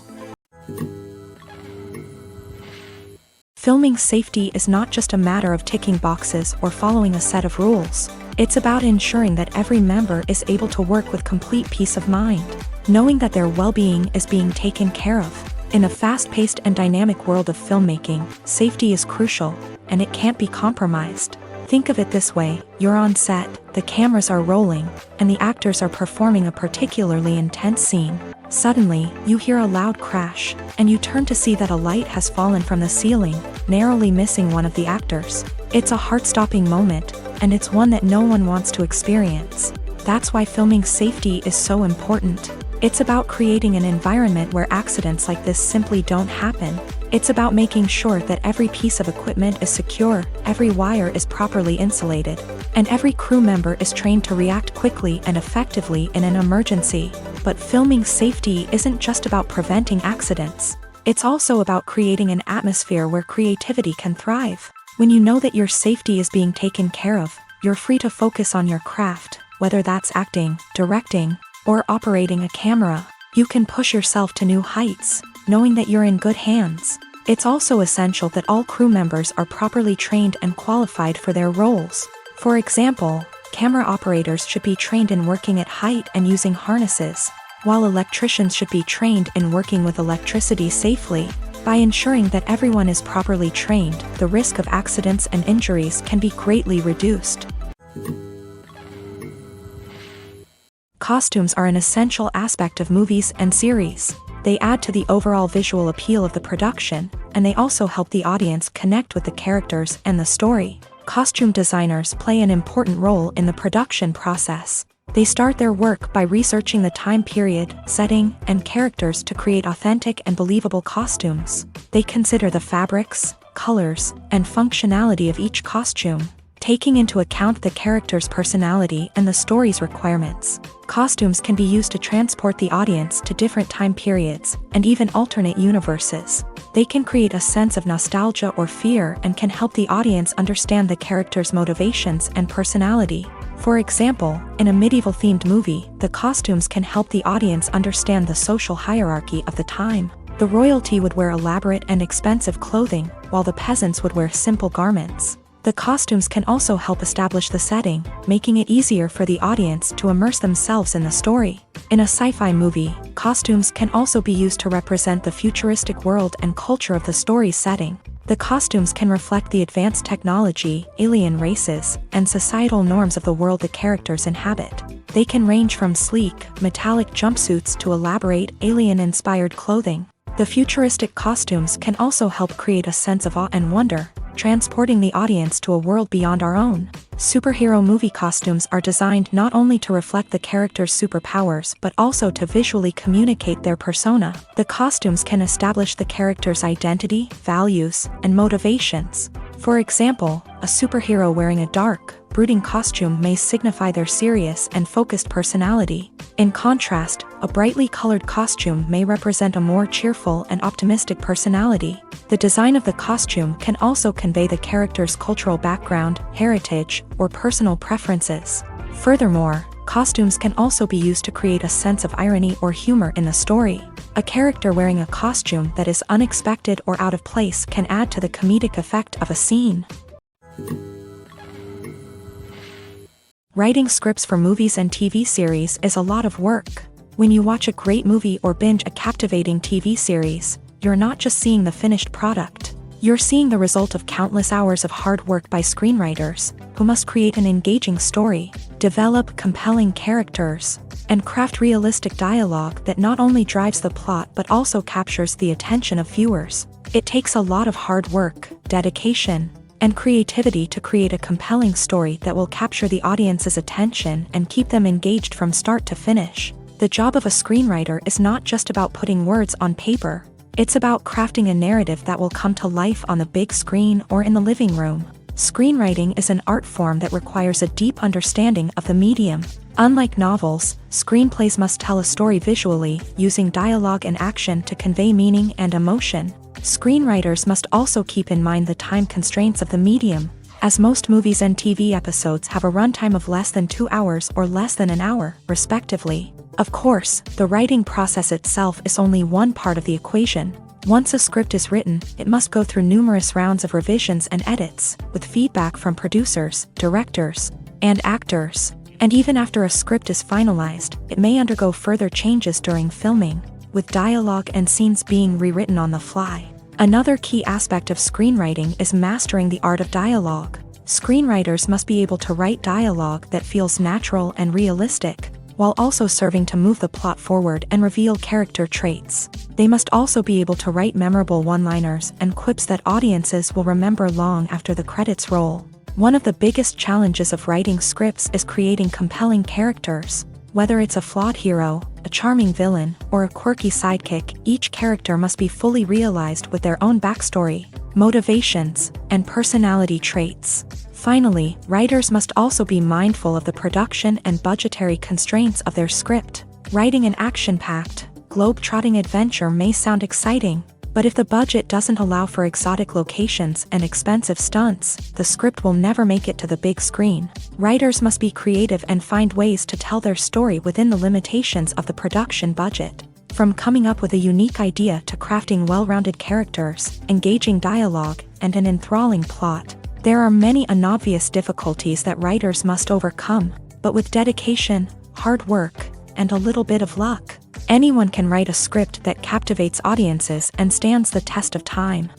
Filming safety is not just a matter of ticking boxes or following a set of rules. It's about ensuring that every member is able to work with complete peace of mind, knowing that their well-being is being taken care of. In a fast-paced and dynamic world of filmmaking, safety is crucial, and it can't be compromised. Think of it this way: you're on set, the cameras are rolling, and the actors are performing a particularly intense scene. Suddenly, you hear a loud crash, and you turn to see that a light has fallen from the ceiling, narrowly missing one of the actors. It's a heart-stopping moment, and it's one that no one wants to experience. That's why filming safety is so important. It's about creating an environment where accidents like this simply don't happen. It's about making sure that every piece of equipment is secure, every wire is properly insulated, and every crew member is trained to react quickly and effectively in an emergency. But filming safety isn't just about preventing accidents. It's also about creating an atmosphere where creativity can thrive. When you know that your safety is being taken care of, you're free to focus on your craft, whether that's acting, directing, or operating a camera. You can push yourself to new heights, knowing that you're in good hands. It's also essential that all crew members are properly trained and qualified for their roles. For example, camera operators should be trained in working at height and using harnesses, while electricians should be trained in working with electricity safely. By ensuring that everyone is properly trained, the risk of accidents and injuries can be greatly reduced. Costumes are an essential aspect of movies and series. They add to the overall visual appeal of the production, and they also help the audience connect with the characters and the story. Costume designers play an important role in the production process. They start their work by researching the time period, setting, and characters to create authentic and believable costumes. They consider the fabrics, colors, and functionality of each costume, taking into account the character's personality and the story's requirements. Costumes can be used to transport the audience to different time periods and even alternate universes. They can create a sense of nostalgia or fear and can help the audience understand the character's motivations and personality. For example, in a medieval-themed movie, the costumes can help the audience understand the social hierarchy of the time. The royalty would wear elaborate and expensive clothing, while the peasants would wear simple garments. The costumes can also help establish the setting, making it easier for the audience to immerse themselves in the story. In a sci-fi movie, costumes can also be used to represent the futuristic world and culture of the story's setting. The costumes can reflect the advanced technology, alien races, and societal norms of the world the characters inhabit. They can range from sleek, metallic jumpsuits to elaborate, alien-inspired clothing. The futuristic costumes can also help create a sense of awe and wonder, transporting the audience to a world beyond our own. Superhero movie costumes are designed not only to reflect the character's superpowers but also to visually communicate their persona. The costumes can establish the character's identity, values, and motivations. For example, a superhero wearing a dark, brooding costume may signify their serious and focused personality. In contrast, a brightly colored costume may represent a more cheerful and optimistic personality. The design of the costume can also convey the character's cultural background, heritage, or personal preferences. Furthermore, costumes can also be used to create a sense of irony or humor in the story. A character wearing a costume that is unexpected or out of place can add to the comedic effect of a scene. Writing scripts for movies and TV series is a lot of work. When you watch a great movie or binge a captivating TV series, you're not just seeing the finished product. You're seeing the result of countless hours of hard work by screenwriters, who must create an engaging story, develop compelling characters, and craft realistic dialogue that not only drives the plot but also captures the attention of viewers. It takes a lot of hard work, dedication, and creativity to create a compelling story that will capture the audience's attention and keep them engaged from start to finish. The job of a screenwriter is not just about putting words on paper. It's about crafting a narrative that will come to life on the big screen or in the living room. Screenwriting is an art form that requires a deep understanding of the medium. Unlike novels, screenplays must tell a story visually, using dialogue and action to convey meaning and emotion. Screenwriters must also keep in mind the time constraints of the medium, as most movies and TV episodes have a runtime of less than 2 hours or less than an hour, respectively. Of course, the writing process itself is only one part of the equation. Once a script is written, it must go through numerous rounds of revisions and edits, with feedback from producers, directors, and actors. And even after a script is finalized, it may undergo further changes during filming, with dialogue and scenes being rewritten on the fly. Another key aspect of screenwriting is mastering the art of dialogue. Screenwriters must be able to write dialogue that feels natural and realistic, while also serving to move the plot forward and reveal character traits. They must also be able to write memorable one-liners and quips that audiences will remember long after the credits roll. One of the biggest challenges of writing scripts is creating compelling characters. Whether it's a flawed hero, a charming villain, or a quirky sidekick, each character must be fully realized with their own backstory, motivations, and personality traits. Finally, writers must also be mindful of the production and budgetary constraints of their script. Writing an action-packed, globe-trotting adventure may sound exciting, but if the budget doesn't allow for exotic locations and expensive stunts, the script will never make it to the big screen. Writers must be creative and find ways to tell their story within the limitations of the production budget. From coming up with a unique idea to crafting well-rounded characters, engaging dialogue, and an enthralling plot, there are many unobvious difficulties that writers must overcome, but with dedication, hard work, and a little bit of luck, anyone can write a script that captivates audiences and stands the test of time.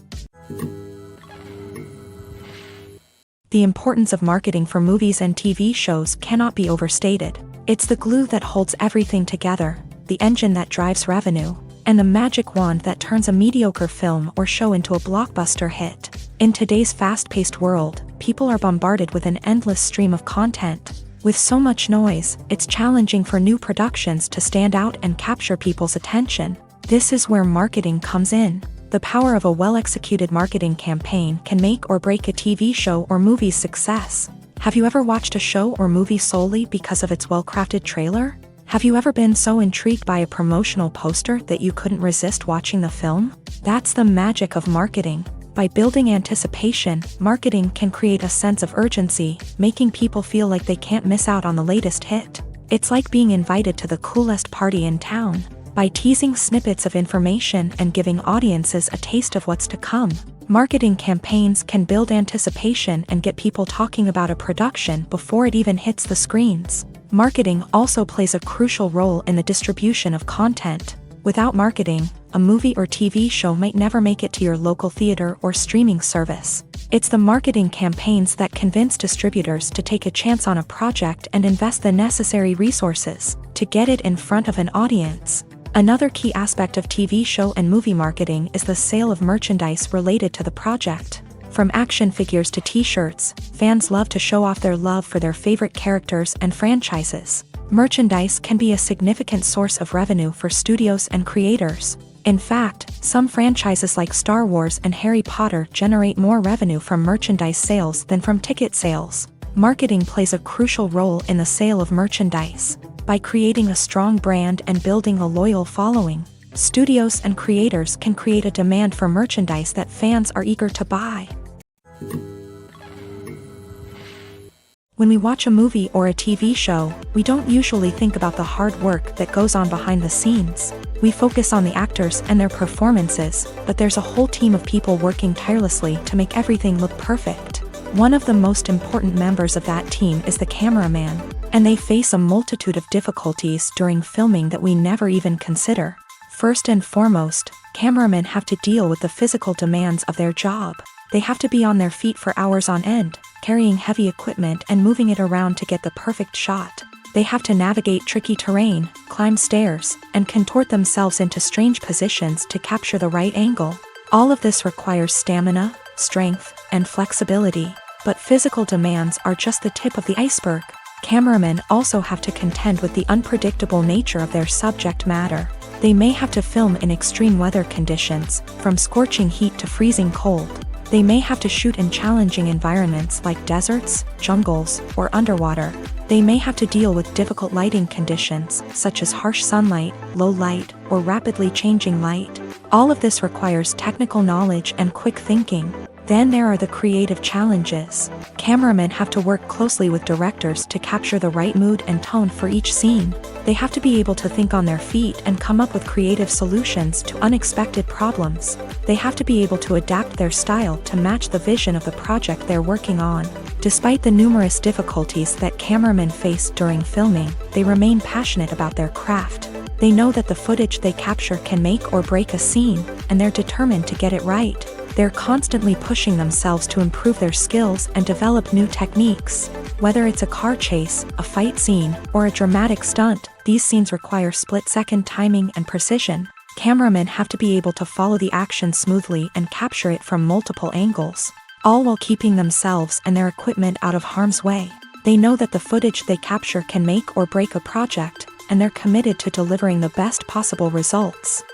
The importance of marketing for movies and TV shows cannot be overstated. It's the glue that holds everything together, the engine that drives revenue, and the magic wand that turns a mediocre film or show into a blockbuster hit. In today's fast-paced world, people are bombarded with an endless stream of content. With so much noise, it's challenging for new productions to stand out and capture people's attention. This is where marketing comes in. The power of a well-executed marketing campaign can make or break a TV show or movie's success. Have you ever watched a show or movie solely because of its well-crafted trailer? Have you ever been so intrigued by a promotional poster that you couldn't resist watching the film? That's the magic of marketing. By building anticipation, marketing can create a sense of urgency, making people feel like they can't miss out on the latest hit. It's like being invited to the coolest party in town. By teasing snippets of information and giving audiences a taste of what's to come, marketing campaigns can build anticipation and get people talking about a production before it even hits the screens. Marketing also plays a crucial role in the distribution of content. Without marketing, a movie or TV show might never make it to your local theater or streaming service. It's the marketing campaigns that convince distributors to take a chance on a project and invest the necessary resources to get it in front of an audience. Another key aspect of TV show and movie marketing is the sale of merchandise related to the project. From action figures to t-shirts, fans love to show off their love for their favorite characters and franchises. Merchandise can be a significant source of revenue for studios and creators. In fact, some franchises like Star Wars and Harry Potter generate more revenue from merchandise sales than from ticket sales. Marketing plays a crucial role in the sale of merchandise. By creating a strong brand and building a loyal following, studios and creators can create a demand for merchandise that fans are eager to buy. When we watch a movie or a TV show, we don't usually think about the hard work that goes on behind the scenes. We focus on the actors and their performances, but there's a whole team of people working tirelessly to make everything look perfect. One of the most important members of that team is the cameraman, and they face a multitude of difficulties during filming that we never even consider. First and foremost, cameramen have to deal with the physical demands of their job. They have to be on their feet for hours on end, carrying heavy equipment and moving it around to get the perfect shot. They have to navigate tricky terrain, climb stairs, and contort themselves into strange positions to capture the right angle. All of this requires stamina, strength, and flexibility. But physical demands are just the tip of the iceberg. Cameramen also have to contend with the unpredictable nature of their subject matter. They may have to film in extreme weather conditions, from scorching heat to freezing cold. They may have to shoot in challenging environments like deserts, jungles, or underwater. They may have to deal with difficult lighting conditions, such as harsh sunlight, low light, or rapidly changing light. All of this requires technical knowledge and quick thinking. Then there are the creative challenges. Cameramen have to work closely with directors to capture the right mood and tone for each scene. They have to be able to think on their feet and come up with creative solutions to unexpected problems. They have to be able to adapt their style to match the vision of the project they're working on. Despite the numerous difficulties that cameramen face during filming, they remain passionate about their craft. They know that the footage they capture can make or break a scene, and they're determined to get it right. They're constantly pushing themselves to improve their skills and develop new techniques. Whether it's a car chase, a fight scene, or a dramatic stunt, these scenes require split-second timing and precision. Cameramen have to be able to follow the action smoothly and capture it from multiple angles, all while keeping themselves and their equipment out of harm's way. They know that the footage they capture can make or break a project, and they're committed to delivering the best possible results.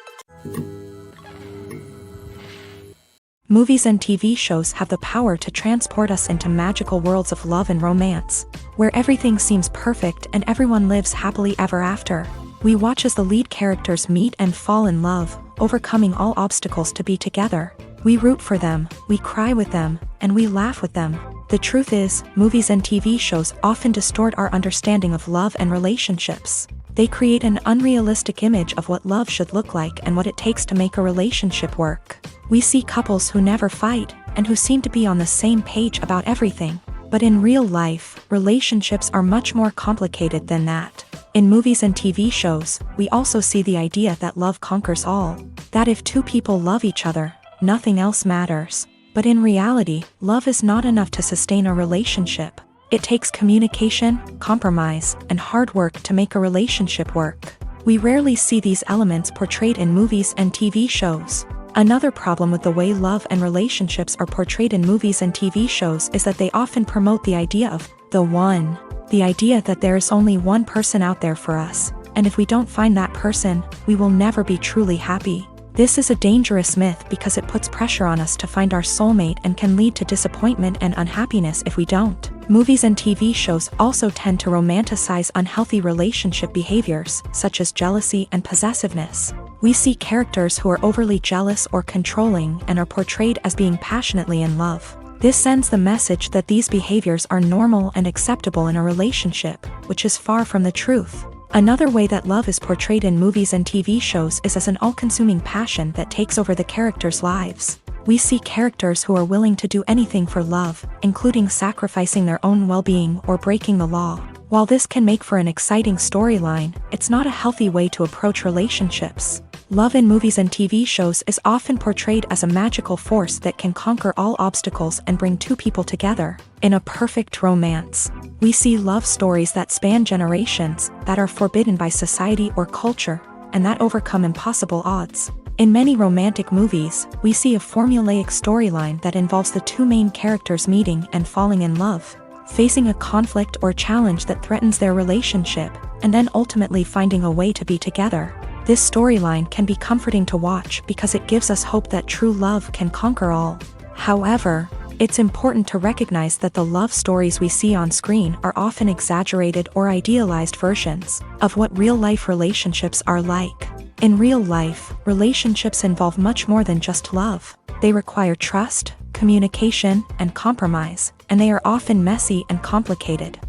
Movies and TV shows have the power to transport us into magical worlds of love and romance, where everything seems perfect and everyone lives happily ever after. We watch as the lead characters meet and fall in love, overcoming all obstacles to be together. We root for them, we cry with them, and we laugh with them. The truth is, movies and TV shows often distort our understanding of love and relationships. They create an unrealistic image of what love should look like and what it takes to make a relationship work. We see couples who never fight, and who seem to be on the same page about everything. But in real life, relationships are much more complicated than that. In movies and TV shows, we also see the idea that love conquers all. That if two people love each other, nothing else matters. But in reality, love is not enough to sustain a relationship. It takes communication, compromise, and hard work to make a relationship work. We rarely see these elements portrayed in movies and TV shows. Another problem with the way love and relationships are portrayed in movies and TV shows is that they often promote the idea of the one. The idea that there is only one person out there for us, and if we don't find that person, we will never be truly happy. This is a dangerous myth because it puts pressure on us to find our soulmate and can lead to disappointment and unhappiness if we don't. Movies and TV shows also tend to romanticize unhealthy relationship behaviors, such as jealousy and possessiveness. We see characters who are overly jealous or controlling and are portrayed as being passionately in love. This sends the message that these behaviors are normal and acceptable in a relationship, which is far from the truth. Another way that love is portrayed in movies and TV shows is as an all-consuming passion that takes over the characters' lives. We see characters who are willing to do anything for love, including sacrificing their own well-being or breaking the law. While this can make for an exciting storyline, it's not a healthy way to approach relationships. Love in movies and TV shows is often portrayed as a magical force that can conquer all obstacles and bring two people together. In a perfect romance, we see love stories that span generations, that are forbidden by society or culture, and that overcome impossible odds. In many romantic movies, we see a formulaic storyline that involves the two main characters meeting and falling in love, facing a conflict or challenge that threatens their relationship, and then ultimately finding a way to be together. This storyline can be comforting to watch because it gives us hope that true love can conquer all. However, it's important to recognize that the love stories we see on screen are often exaggerated or idealized versions of what real-life relationships are like. In real life, relationships involve much more than just love. They require trust, communication, and compromise, and they are often messy and complicated.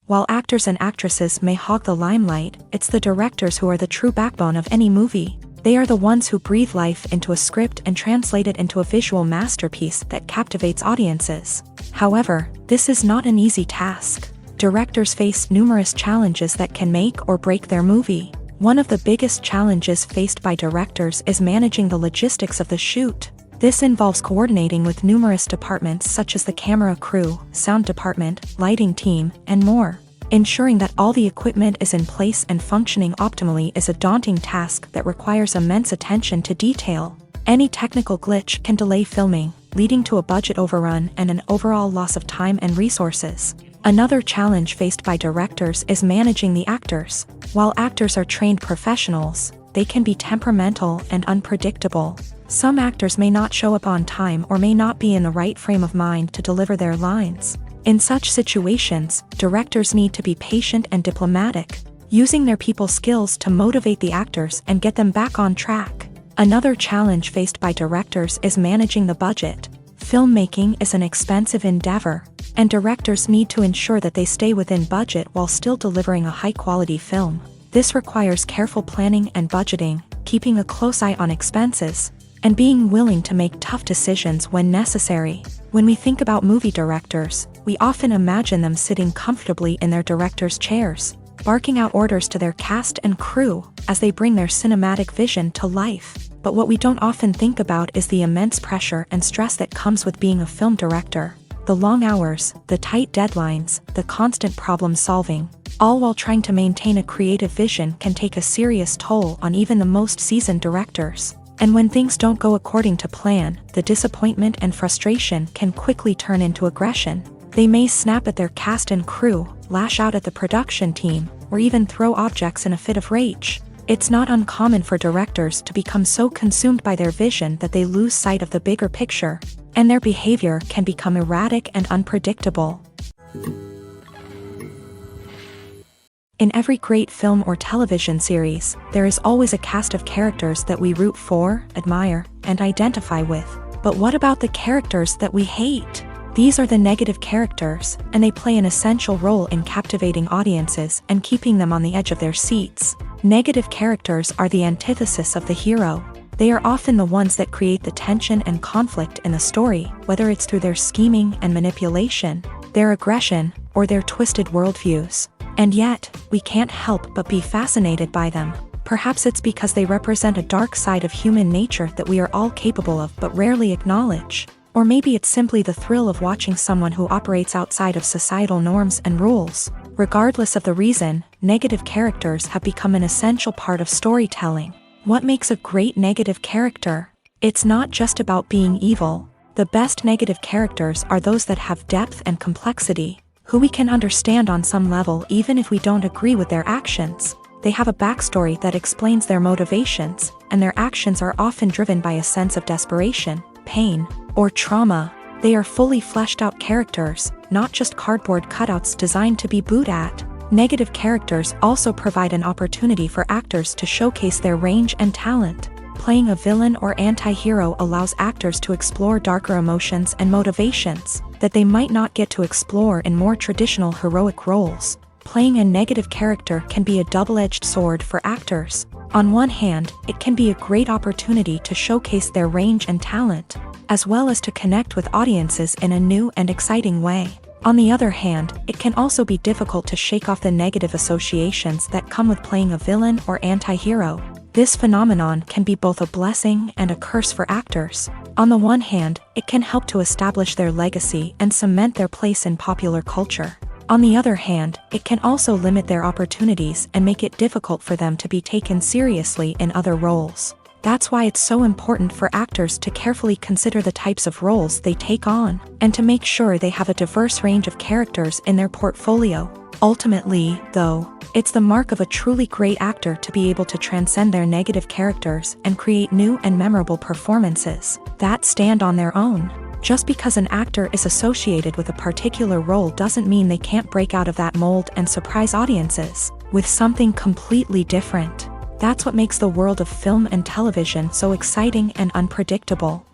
While actors and actresses may hog the limelight, it's the directors who are the true backbone of any movie. They are the ones who breathe life into a script and translate it into a visual masterpiece that captivates audiences. However, this is not an easy task. Directors face numerous challenges that can make or break their movie. One of the biggest challenges faced by directors is managing the logistics of the shoot. This involves coordinating with numerous departments such as the camera crew, sound department, lighting team, and more. Ensuring that all the equipment is in place and functioning optimally is a daunting task that requires immense attention to detail. Any technical glitch can delay filming, leading to a budget overrun and an overall loss of time and resources. Another challenge faced by directors is managing the actors. While actors are trained professionals, they can be temperamental and unpredictable. Some actors may not show up on time or may not be in the right frame of mind to deliver their lines. In such situations, directors need to be patient and diplomatic, using their people skills to motivate the actors and get them back on track. Another challenge faced by directors is managing the budget. Filmmaking is an expensive endeavor, and directors need to ensure that they stay within budget while still delivering a high-quality film. This requires careful planning and budgeting, keeping a close eye on expenses, and being willing to make tough decisions when necessary. When we think about movie directors, we often imagine them sitting comfortably in their director's chairs, barking out orders to their cast and crew as they bring their cinematic vision to life. But what we don't often think about is the immense pressure and stress that comes with being a film director. The long hours, the tight deadlines, the constant problem solving, all while trying to maintain a creative vision can take a serious toll on even the most seasoned directors. And when things don't go according to plan, the disappointment and frustration can quickly turn into aggression. They may snap at their cast and crew, lash out at the production team, or even throw objects in a fit of rage. It's not uncommon for directors to become so consumed by their vision that they lose sight of the bigger picture, and their behavior can become erratic and unpredictable. In every great film or television series, there is always a cast of characters that we root for, admire, and identify with. But what about the characters that we hate? These are the negative characters, and they play an essential role in captivating audiences and keeping them on the edge of their seats. Negative characters are the antithesis of the hero. They are often the ones that create the tension and conflict in the story, whether it's through their scheming and manipulation, their aggression, or their twisted worldviews. And yet, we can't help but be fascinated by them. Perhaps it's because they represent a dark side of human nature that we are all capable of but rarely acknowledge. Or maybe it's simply the thrill of watching someone who operates outside of societal norms and rules, Regardless of the reason, negative characters have become an essential part of storytelling. What makes a great negative character? It's not just about being evil. The best negative characters are those that have depth and complexity, who we can understand on some level even if we don't agree with their actions. They have a backstory that explains their motivations, and their actions are often driven by a sense of desperation, pain, or trauma. They are fully fleshed out characters, not just cardboard cutouts designed to be booed at. Negative characters also provide an opportunity for actors to showcase their range and talent. Playing a villain or anti-hero allows actors to explore darker emotions and motivations that they might not get to explore in more traditional heroic roles. Playing a negative character can be a double-edged sword for actors. On one hand, it can be a great opportunity to showcase their range and talent, as well as to connect with audiences in a new and exciting way. On the other hand, it can also be difficult to shake off the negative associations that come with playing a villain or anti-hero. This phenomenon can be both a blessing and a curse for actors. On the one hand, it can help to establish their legacy and cement their place in popular culture. On the other hand, it can also limit their opportunities and make it difficult for them to be taken seriously in other roles. That's why it's so important for actors to carefully consider the types of roles they take on, and to make sure they have a diverse range of characters in their portfolio. Ultimately, though, it's the mark of a truly great actor to be able to transcend their negative characters and create new and memorable performances that stand on their own. Just because an actor is associated with a particular role doesn't mean they can't break out of that mold and surprise audiences with something completely different. That's what makes the world of film and television so exciting and unpredictable.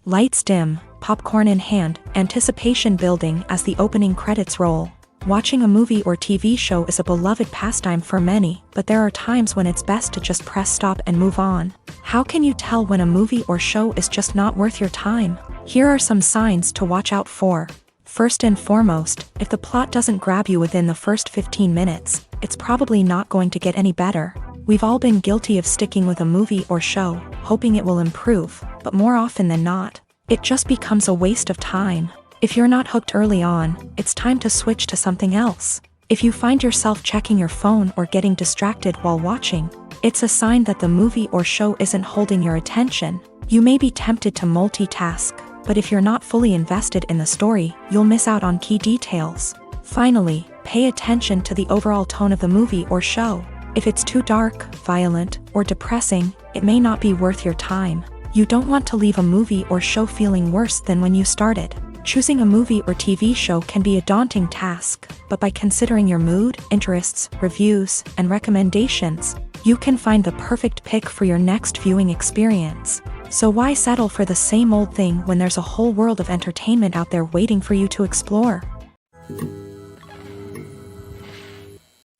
Lights dim, popcorn in hand, anticipation building as the opening credits roll. Watching a movie or TV show is a beloved pastime for many, but there are times when it's best to just press stop and move on. How can you tell when a movie or show is just not worth your time? Here are some signs to watch out for. First and foremost, if the plot doesn't grab you within the first 15 minutes, it's probably not going to get any better. We've all been guilty of sticking with a movie or show, hoping it will improve, but more often than not, it just becomes a waste of time. If you're not hooked early on, it's time to switch to something else. If you find yourself checking your phone or getting distracted while watching, it's a sign that the movie or show isn't holding your attention. You may be tempted to multitask, but if you're not fully invested in the story, you'll miss out on key details. Finally, pay attention to the overall tone of the movie or show. If it's too dark, violent, or depressing, it may not be worth your time. You don't want to leave a movie or show feeling worse than when you started. Choosing a movie or TV show can be a daunting task, but by considering your mood, interests, reviews, and recommendations, you can find the perfect pick for your next viewing experience. So why settle for the same old thing when there's a whole world of entertainment out there waiting for you to explore?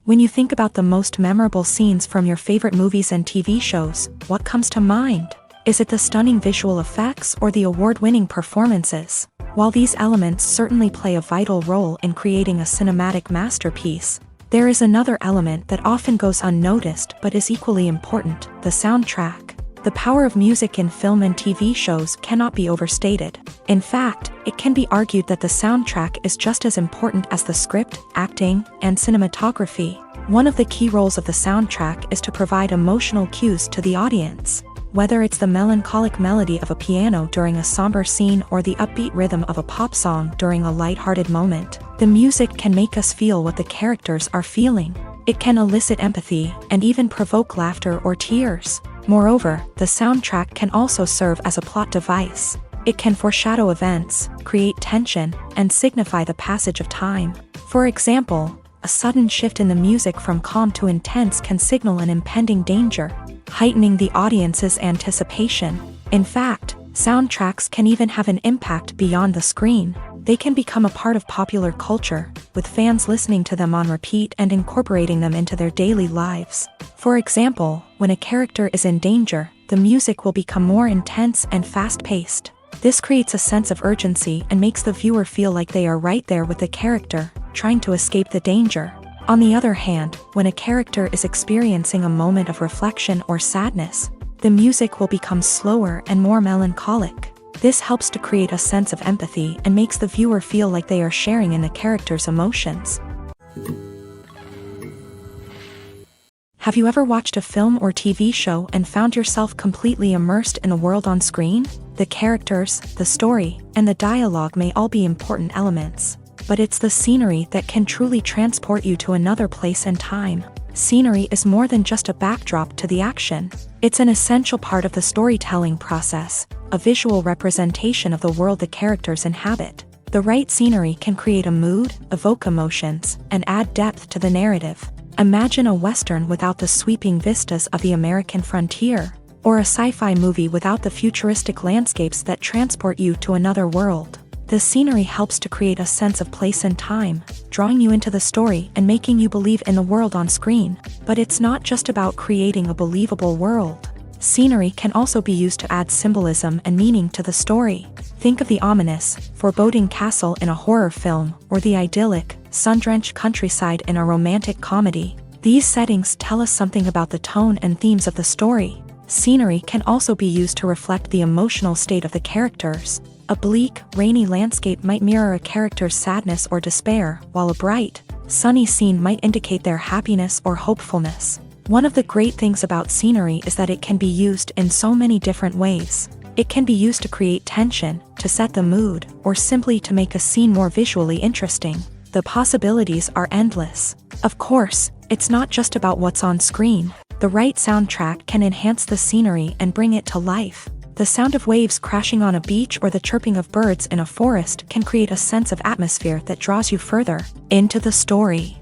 When you think about the most memorable scenes from your favorite movies and TV shows, what comes to mind? Is it the stunning visual effects or the award-winning performances? While these elements certainly play a vital role in creating a cinematic masterpiece, there is another element that often goes unnoticed but is equally important: the soundtrack. The power of music in film and TV shows cannot be overstated. In fact, it can be argued that the soundtrack is just as important as the script, acting, and cinematography. One of the key roles of the soundtrack is to provide emotional cues to the audience. Whether it's the melancholic melody of a piano during a somber scene or the upbeat rhythm of a pop song during a lighthearted moment, the music can make us feel what the characters are feeling. It can elicit empathy and even provoke laughter or tears. Moreover, the soundtrack can also serve as a plot device. It can foreshadow events, create tension, and signify the passage of time. For example, a sudden shift in the music from calm to intense can signal an impending danger, heightening the audience's anticipation. In fact, soundtracks can even have an impact beyond the screen. They can become a part of popular culture, with fans listening to them on repeat and incorporating them into their daily lives. For example, when a character is in danger, the music will become more intense and fast-paced. This creates a sense of urgency and makes the viewer feel like they are right there with the character, trying to escape the danger. On the other hand, when a character is experiencing a moment of reflection or sadness, the music will become slower and more melancholic. This helps to create a sense of empathy and makes the viewer feel like they are sharing in the character's emotions. Have you ever watched a film or TV show and found yourself completely immersed in the world on screen? The characters, the story, and the dialogue may all be important elements, but it's the scenery that can truly transport you to another place and time. Scenery is more than just a backdrop to the action. It's an essential part of the storytelling process, a visual representation of the world the characters inhabit. The right scenery can create a mood, evoke emotions, and add depth to the narrative. Imagine a Western without the sweeping vistas of the American frontier, or a sci-fi movie without the futuristic landscapes that transport you to another world. The scenery helps to create a sense of place and time, drawing you into the story and making you believe in the world on screen. But it's not just about creating a believable world. Scenery can also be used to add symbolism and meaning to the story. Think of the ominous, foreboding castle in a horror film, or the idyllic, sun-drenched countryside in a romantic comedy. These settings tell us something about the tone and themes of the story. Scenery can also be used to reflect the emotional state of the characters. A bleak, rainy landscape might mirror a character's sadness or despair, while a bright, sunny scene might indicate their happiness or hopefulness. One of the great things about scenery is that it can be used in so many different ways. It can be used to create tension, to set the mood, or simply to make a scene more visually interesting. The possibilities are endless. Of course, it's not just about what's on screen. The right soundtrack can enhance the scenery and bring it to life. The sound of waves crashing on a beach or the chirping of birds in a forest can create a sense of atmosphere that draws you further into the story.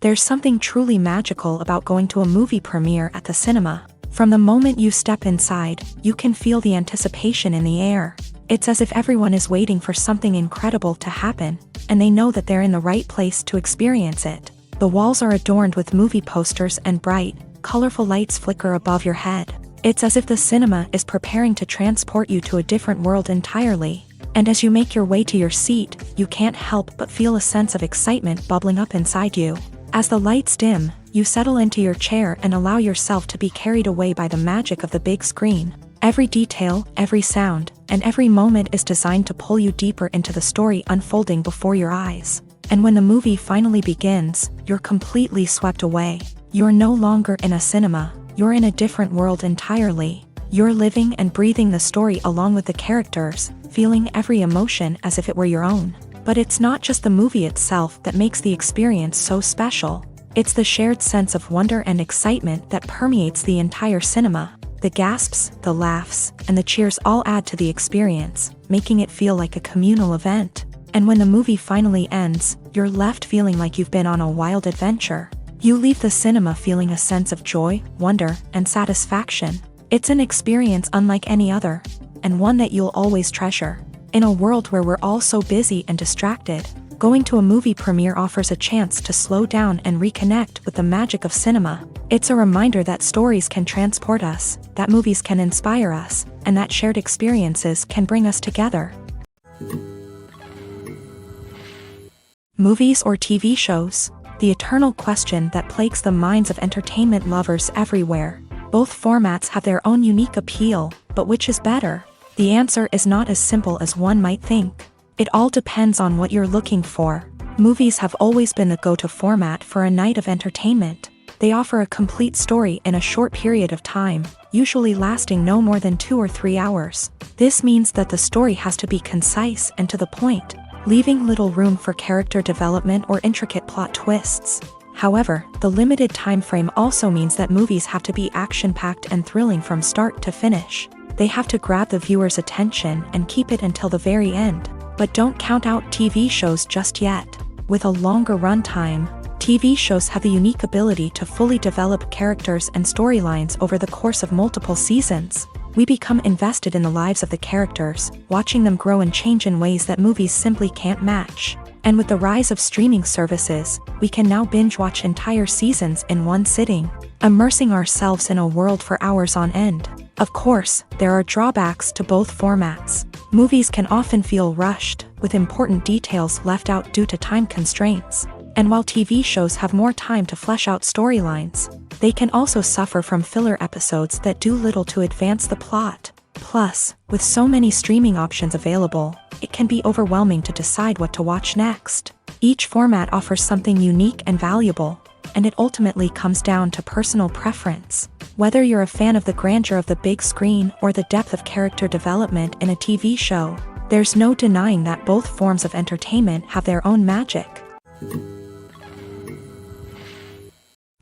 There's something truly magical about going to a movie premiere at the cinema. From the moment you step inside, you can feel the anticipation in the air. It's as if everyone is waiting for something incredible to happen, and they know that they're in the right place to experience it. The walls are adorned with movie posters and bright, colorful lights flicker above your head. It's as if the cinema is preparing to transport you to a different world entirely. And as you make your way to your seat, you can't help but feel a sense of excitement bubbling up inside you. As the lights dim, you settle into your chair and allow yourself to be carried away by the magic of the big screen. Every detail, every sound, and every moment is designed to pull you deeper into the story unfolding before your eyes. And when the movie finally begins, you're completely swept away. You're no longer in a cinema, you're in a different world entirely. You're living and breathing the story along with the characters, feeling every emotion as if it were your own. But it's not just the movie itself that makes the experience so special. It's the shared sense of wonder and excitement that permeates the entire cinema. The gasps, the laughs, and the cheers all add to the experience, making it feel like a communal event. And when the movie finally ends, you're left feeling like you've been on a wild adventure. You leave the cinema feeling a sense of joy, wonder, and satisfaction. It's an experience unlike any other, and one that you'll always treasure. In a world where we're all so busy and distracted, going to a movie premiere offers a chance to slow down and reconnect with the magic of cinema. It's a reminder that stories can transport us, that movies can inspire us, and that shared experiences can bring us together. Movies or TV shows? The eternal question that plagues the minds of entertainment lovers everywhere. Both formats have their own unique appeal, but which is better? The answer is not as simple as one might think. It all depends on what you're looking for. Movies have always been the go-to format for a night of entertainment. They offer a complete story in a short period of time, usually lasting no more than 2 or 3 hours. This means that the story has to be concise and to the point, leaving little room for character development or intricate plot twists. However, the limited time frame also means that movies have to be action-packed and thrilling from start to finish. They have to grab the viewer's attention and keep it until the very end. But don't count out TV shows just yet. With a longer runtime, TV shows have the unique ability to fully develop characters and storylines over the course of multiple seasons. We become invested in the lives of the characters, watching them grow and change in ways that movies simply can't match. And with the rise of streaming services, we can now binge-watch entire seasons in one sitting, immersing ourselves in a world for hours on end. Of course, there are drawbacks to both formats. Movies can often feel rushed, with important details left out due to time constraints. And while TV shows have more time to flesh out storylines, They can also suffer from filler episodes that do little to advance the plot. Plus, with so many streaming options available, it can be overwhelming to decide what to watch next. Each format offers something unique and valuable, and it ultimately comes down to personal preference. Whether you're a fan of the grandeur of the big screen or the depth of character development in a TV show, there's no denying that both forms of entertainment have their own magic.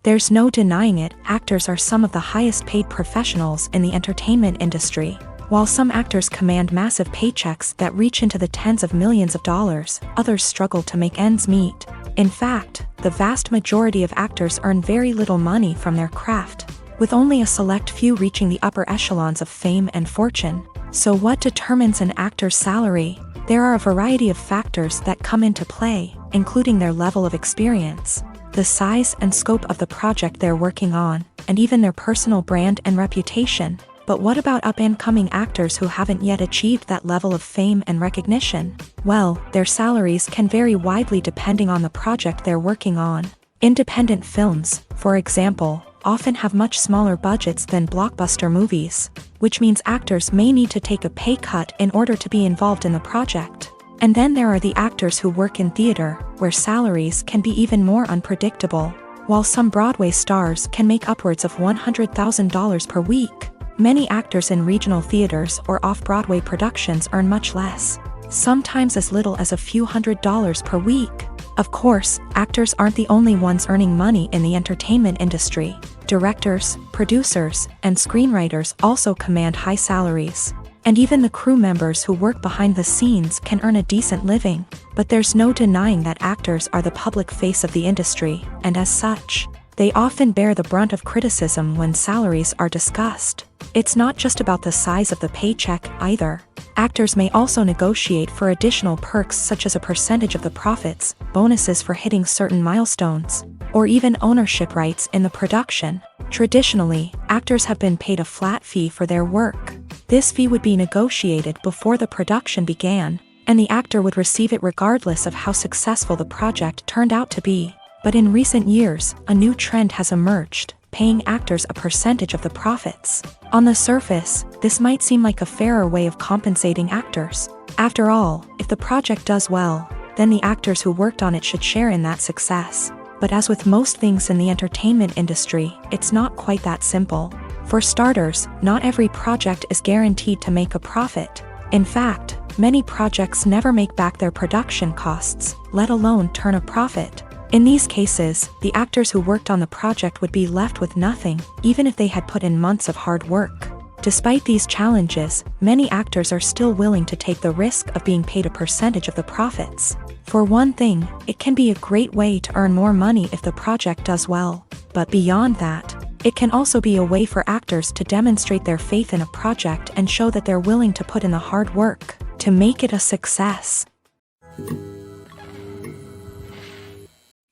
There's no denying it, actors are some of the highest paid professionals in the entertainment industry. While some actors command massive paychecks that reach into the tens of millions of dollars, others struggle to make ends meet. In fact, the vast majority of actors earn very little money from their craft, with only a select few reaching the upper echelons of fame and fortune. So what determines an actor's salary? There are a variety of factors that come into play, including their level of experience, the size and scope of the project they're working on, and even their personal brand and reputation. But what about up-and-coming actors who haven't yet achieved that level of fame and recognition? Well, their salaries can vary widely depending on the project they're working on. Independent films, for example, often have much smaller budgets than blockbuster movies, which means actors may need to take a pay cut in order to be involved in the project. And then there are the actors who work in theater, where salaries can be even more unpredictable. While some Broadway stars can make upwards of $100,000 per week, many actors in regional theaters or off-Broadway productions earn much less, sometimes as little as a few $100s per week. Of course, actors aren't the only ones earning money in the entertainment industry. Directors, producers, and screenwriters also command high salaries. And even the crew members who work behind the scenes can earn a decent living. But there's no denying that actors are the public face of the industry, and as such, they often bear the brunt of criticism when salaries are discussed. It's not just about the size of the paycheck either. Actors may also negotiate for additional perks such as a percentage of the profits, bonuses for hitting certain milestones, or even ownership rights in the production. Traditionally, actors have been paid a flat fee for their work. This fee would be negotiated before the production began, and the actor would receive it regardless of how successful the project turned out to be. But in recent years, a new trend has emerged, paying actors a percentage of the profits. On the surface, this might seem like a fairer way of compensating actors. After all, if the project does well, then the actors who worked on it should share in that success. But as with most things in the entertainment industry, it's not quite that simple. For starters, not every project is guaranteed to make a profit. In fact, many projects never make back their production costs, let alone turn a profit. In these cases, the actors who worked on the project would be left with nothing, even if they had put in months of hard work. Despite these challenges, many actors are still willing to take the risk of being paid a percentage of the profits. For one thing, it can be a great way to earn more money if the project does well. But beyond that, it can also be a way for actors to demonstrate their faith in a project and show that they're willing to put in the hard work to make it a success.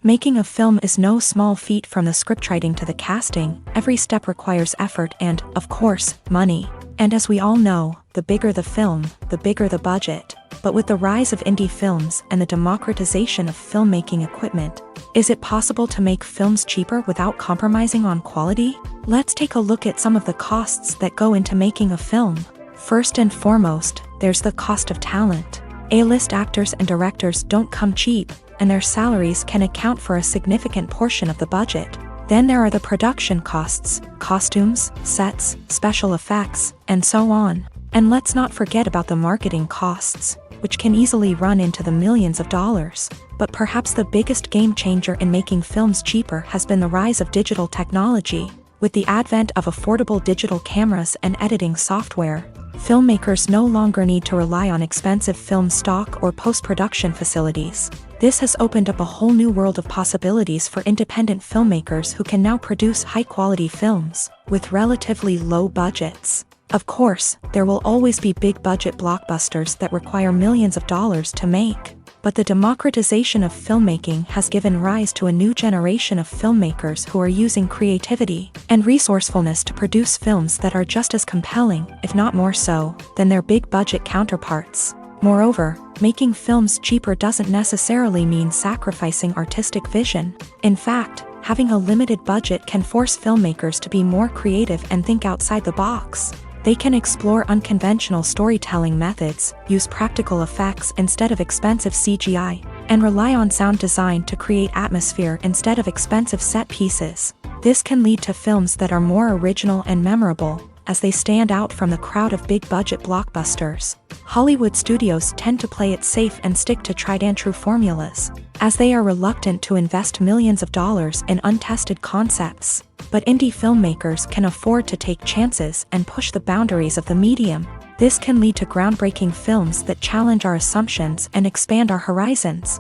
Making a film is no small feat. From the scriptwriting to the casting, every step requires effort and, of course, money. And as we all know, the bigger the film, the bigger the budget. But with the rise of indie films and the democratization of filmmaking equipment, is it possible to make films cheaper without compromising on quality? Let's take a look at some of the costs that go into making a film. First and foremost, there's the cost of talent. A-list actors and directors don't come cheap, and their salaries can account for a significant portion of the budget. Then there are the production costs, costumes, sets, special effects, and so on. And let's not forget about the marketing costs, which can easily run into the millions of dollars. But perhaps the biggest game changer in making films cheaper has been the rise of digital technology. With the advent of affordable digital cameras and editing software, filmmakers no longer need to rely on expensive film stock or post-production facilities. This has opened up a whole new world of possibilities for independent filmmakers who can now produce high-quality films with relatively low budgets. Of course, there will always be big-budget blockbusters that require millions of dollars to make. But the democratization of filmmaking has given rise to a new generation of filmmakers who are using creativity and resourcefulness to produce films that are just as compelling, if not more so, than their big-budget counterparts. Moreover, making films cheaper doesn't necessarily mean sacrificing artistic vision. In fact, Having a limited budget can force filmmakers to be more creative and think outside the box. They can explore unconventional storytelling methods, use practical effects instead of expensive CGI, and rely on sound design to create atmosphere instead of expensive set pieces. This can lead to films that are more original and memorable, as they stand out from the crowd of big-budget blockbusters. Hollywood studios tend to play it safe and stick to tried-and-true formulas, as they are reluctant to invest millions of dollars in untested concepts. But indie filmmakers can afford to take chances and push the boundaries of the medium. This can lead to groundbreaking films that challenge our assumptions and expand our horizons.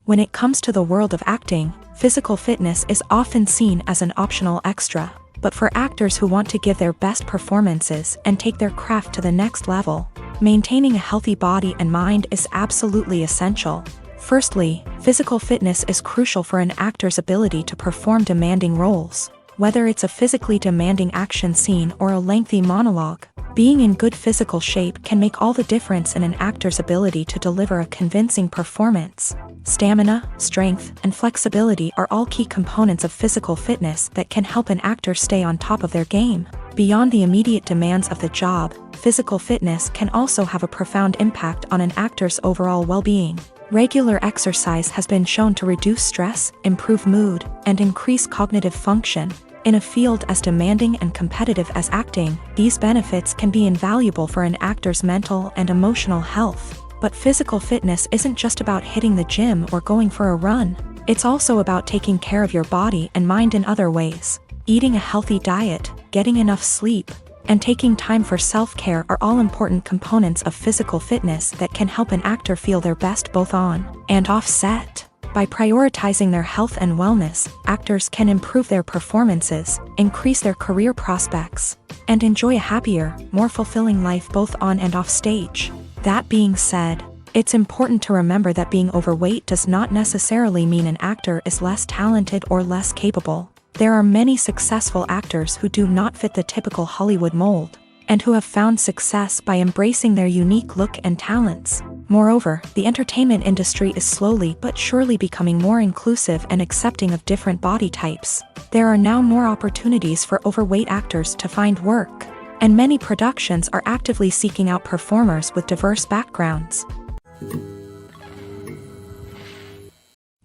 When it comes to the world of acting, physical fitness is often seen as an optional extra. But for actors who want to give their best performances and take their craft to the next level, maintaining a healthy body and mind is absolutely essential. Firstly, physical fitness is crucial for an actor's ability to perform demanding roles. Whether it's a physically demanding action scene or a lengthy monologue, being in good physical shape can make all the difference in an actor's ability to deliver a convincing performance. Stamina, strength, and flexibility are all key components of physical fitness that can help an actor stay on top of their game. Beyond the immediate demands of the job, physical fitness can also have a profound impact on an actor's overall well-being. Regular exercise has been shown to reduce stress, improve mood, and increase cognitive function. In a field as demanding and competitive as acting, these benefits can be invaluable for an actor's mental and emotional health. But physical fitness isn't just about hitting the gym or going for a run. It's also about taking care of your body and mind in other ways. Eating a healthy diet, getting enough sleep, and taking time for self-care are all important components of physical fitness that can help an actor feel their best both on and off set. By prioritizing their health and wellness, actors can improve their performances, increase their career prospects, and enjoy a happier, more fulfilling life both on and off stage. That being said, it's important to remember that being overweight does not necessarily mean an actor is less talented or less capable. There are many successful actors who do not fit the typical Hollywood mold, and who have found success by embracing their unique look and talents. Moreover, the entertainment industry is slowly but surely becoming more inclusive and accepting of different body types. There are now more opportunities for overweight actors to find work, and many productions are actively seeking out performers with diverse backgrounds.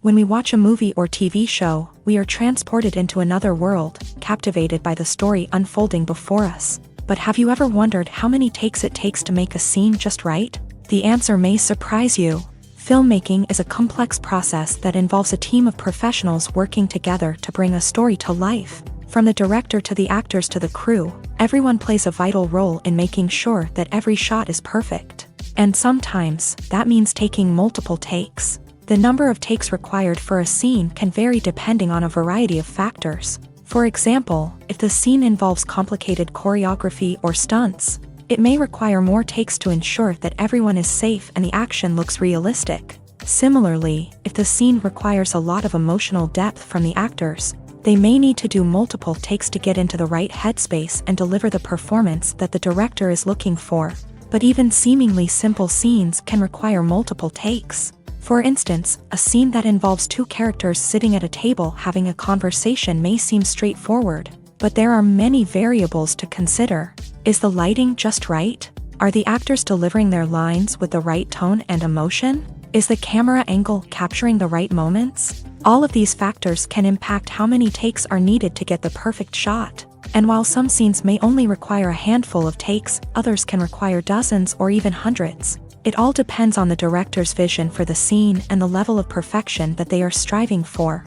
When we watch a movie or TV show, we are transported into another world, captivated by the story unfolding before us. But have you ever wondered how many takes it takes to make a scene just right? The answer may surprise you. Filmmaking is a complex process that involves a team of professionals working together to bring a story to life. From the director to the actors to the crew, everyone plays a vital role in making sure that every shot is perfect. And sometimes, that means taking multiple takes. The number of takes required for a scene can vary depending on a variety of factors. For example, if the scene involves complicated choreography or stunts, it may require more takes to ensure that everyone is safe and the action looks realistic. Similarly, if the scene requires a lot of emotional depth from the actors, they may need to do multiple takes to get into the right headspace and deliver the performance that the director is looking for. But even seemingly simple scenes can require multiple takes. For instance, a scene that involves two characters sitting at a table having a conversation may seem straightforward, but there are many variables to consider. Is the lighting just right? Are the actors delivering their lines with the right tone and emotion? Is the camera angle capturing the right moments? All of these factors can impact how many takes are needed to get the perfect shot. And while some scenes may only require a handful of takes, others can require dozens or even hundreds. It all depends on the director's vision for the scene and the level of perfection that they are striving for.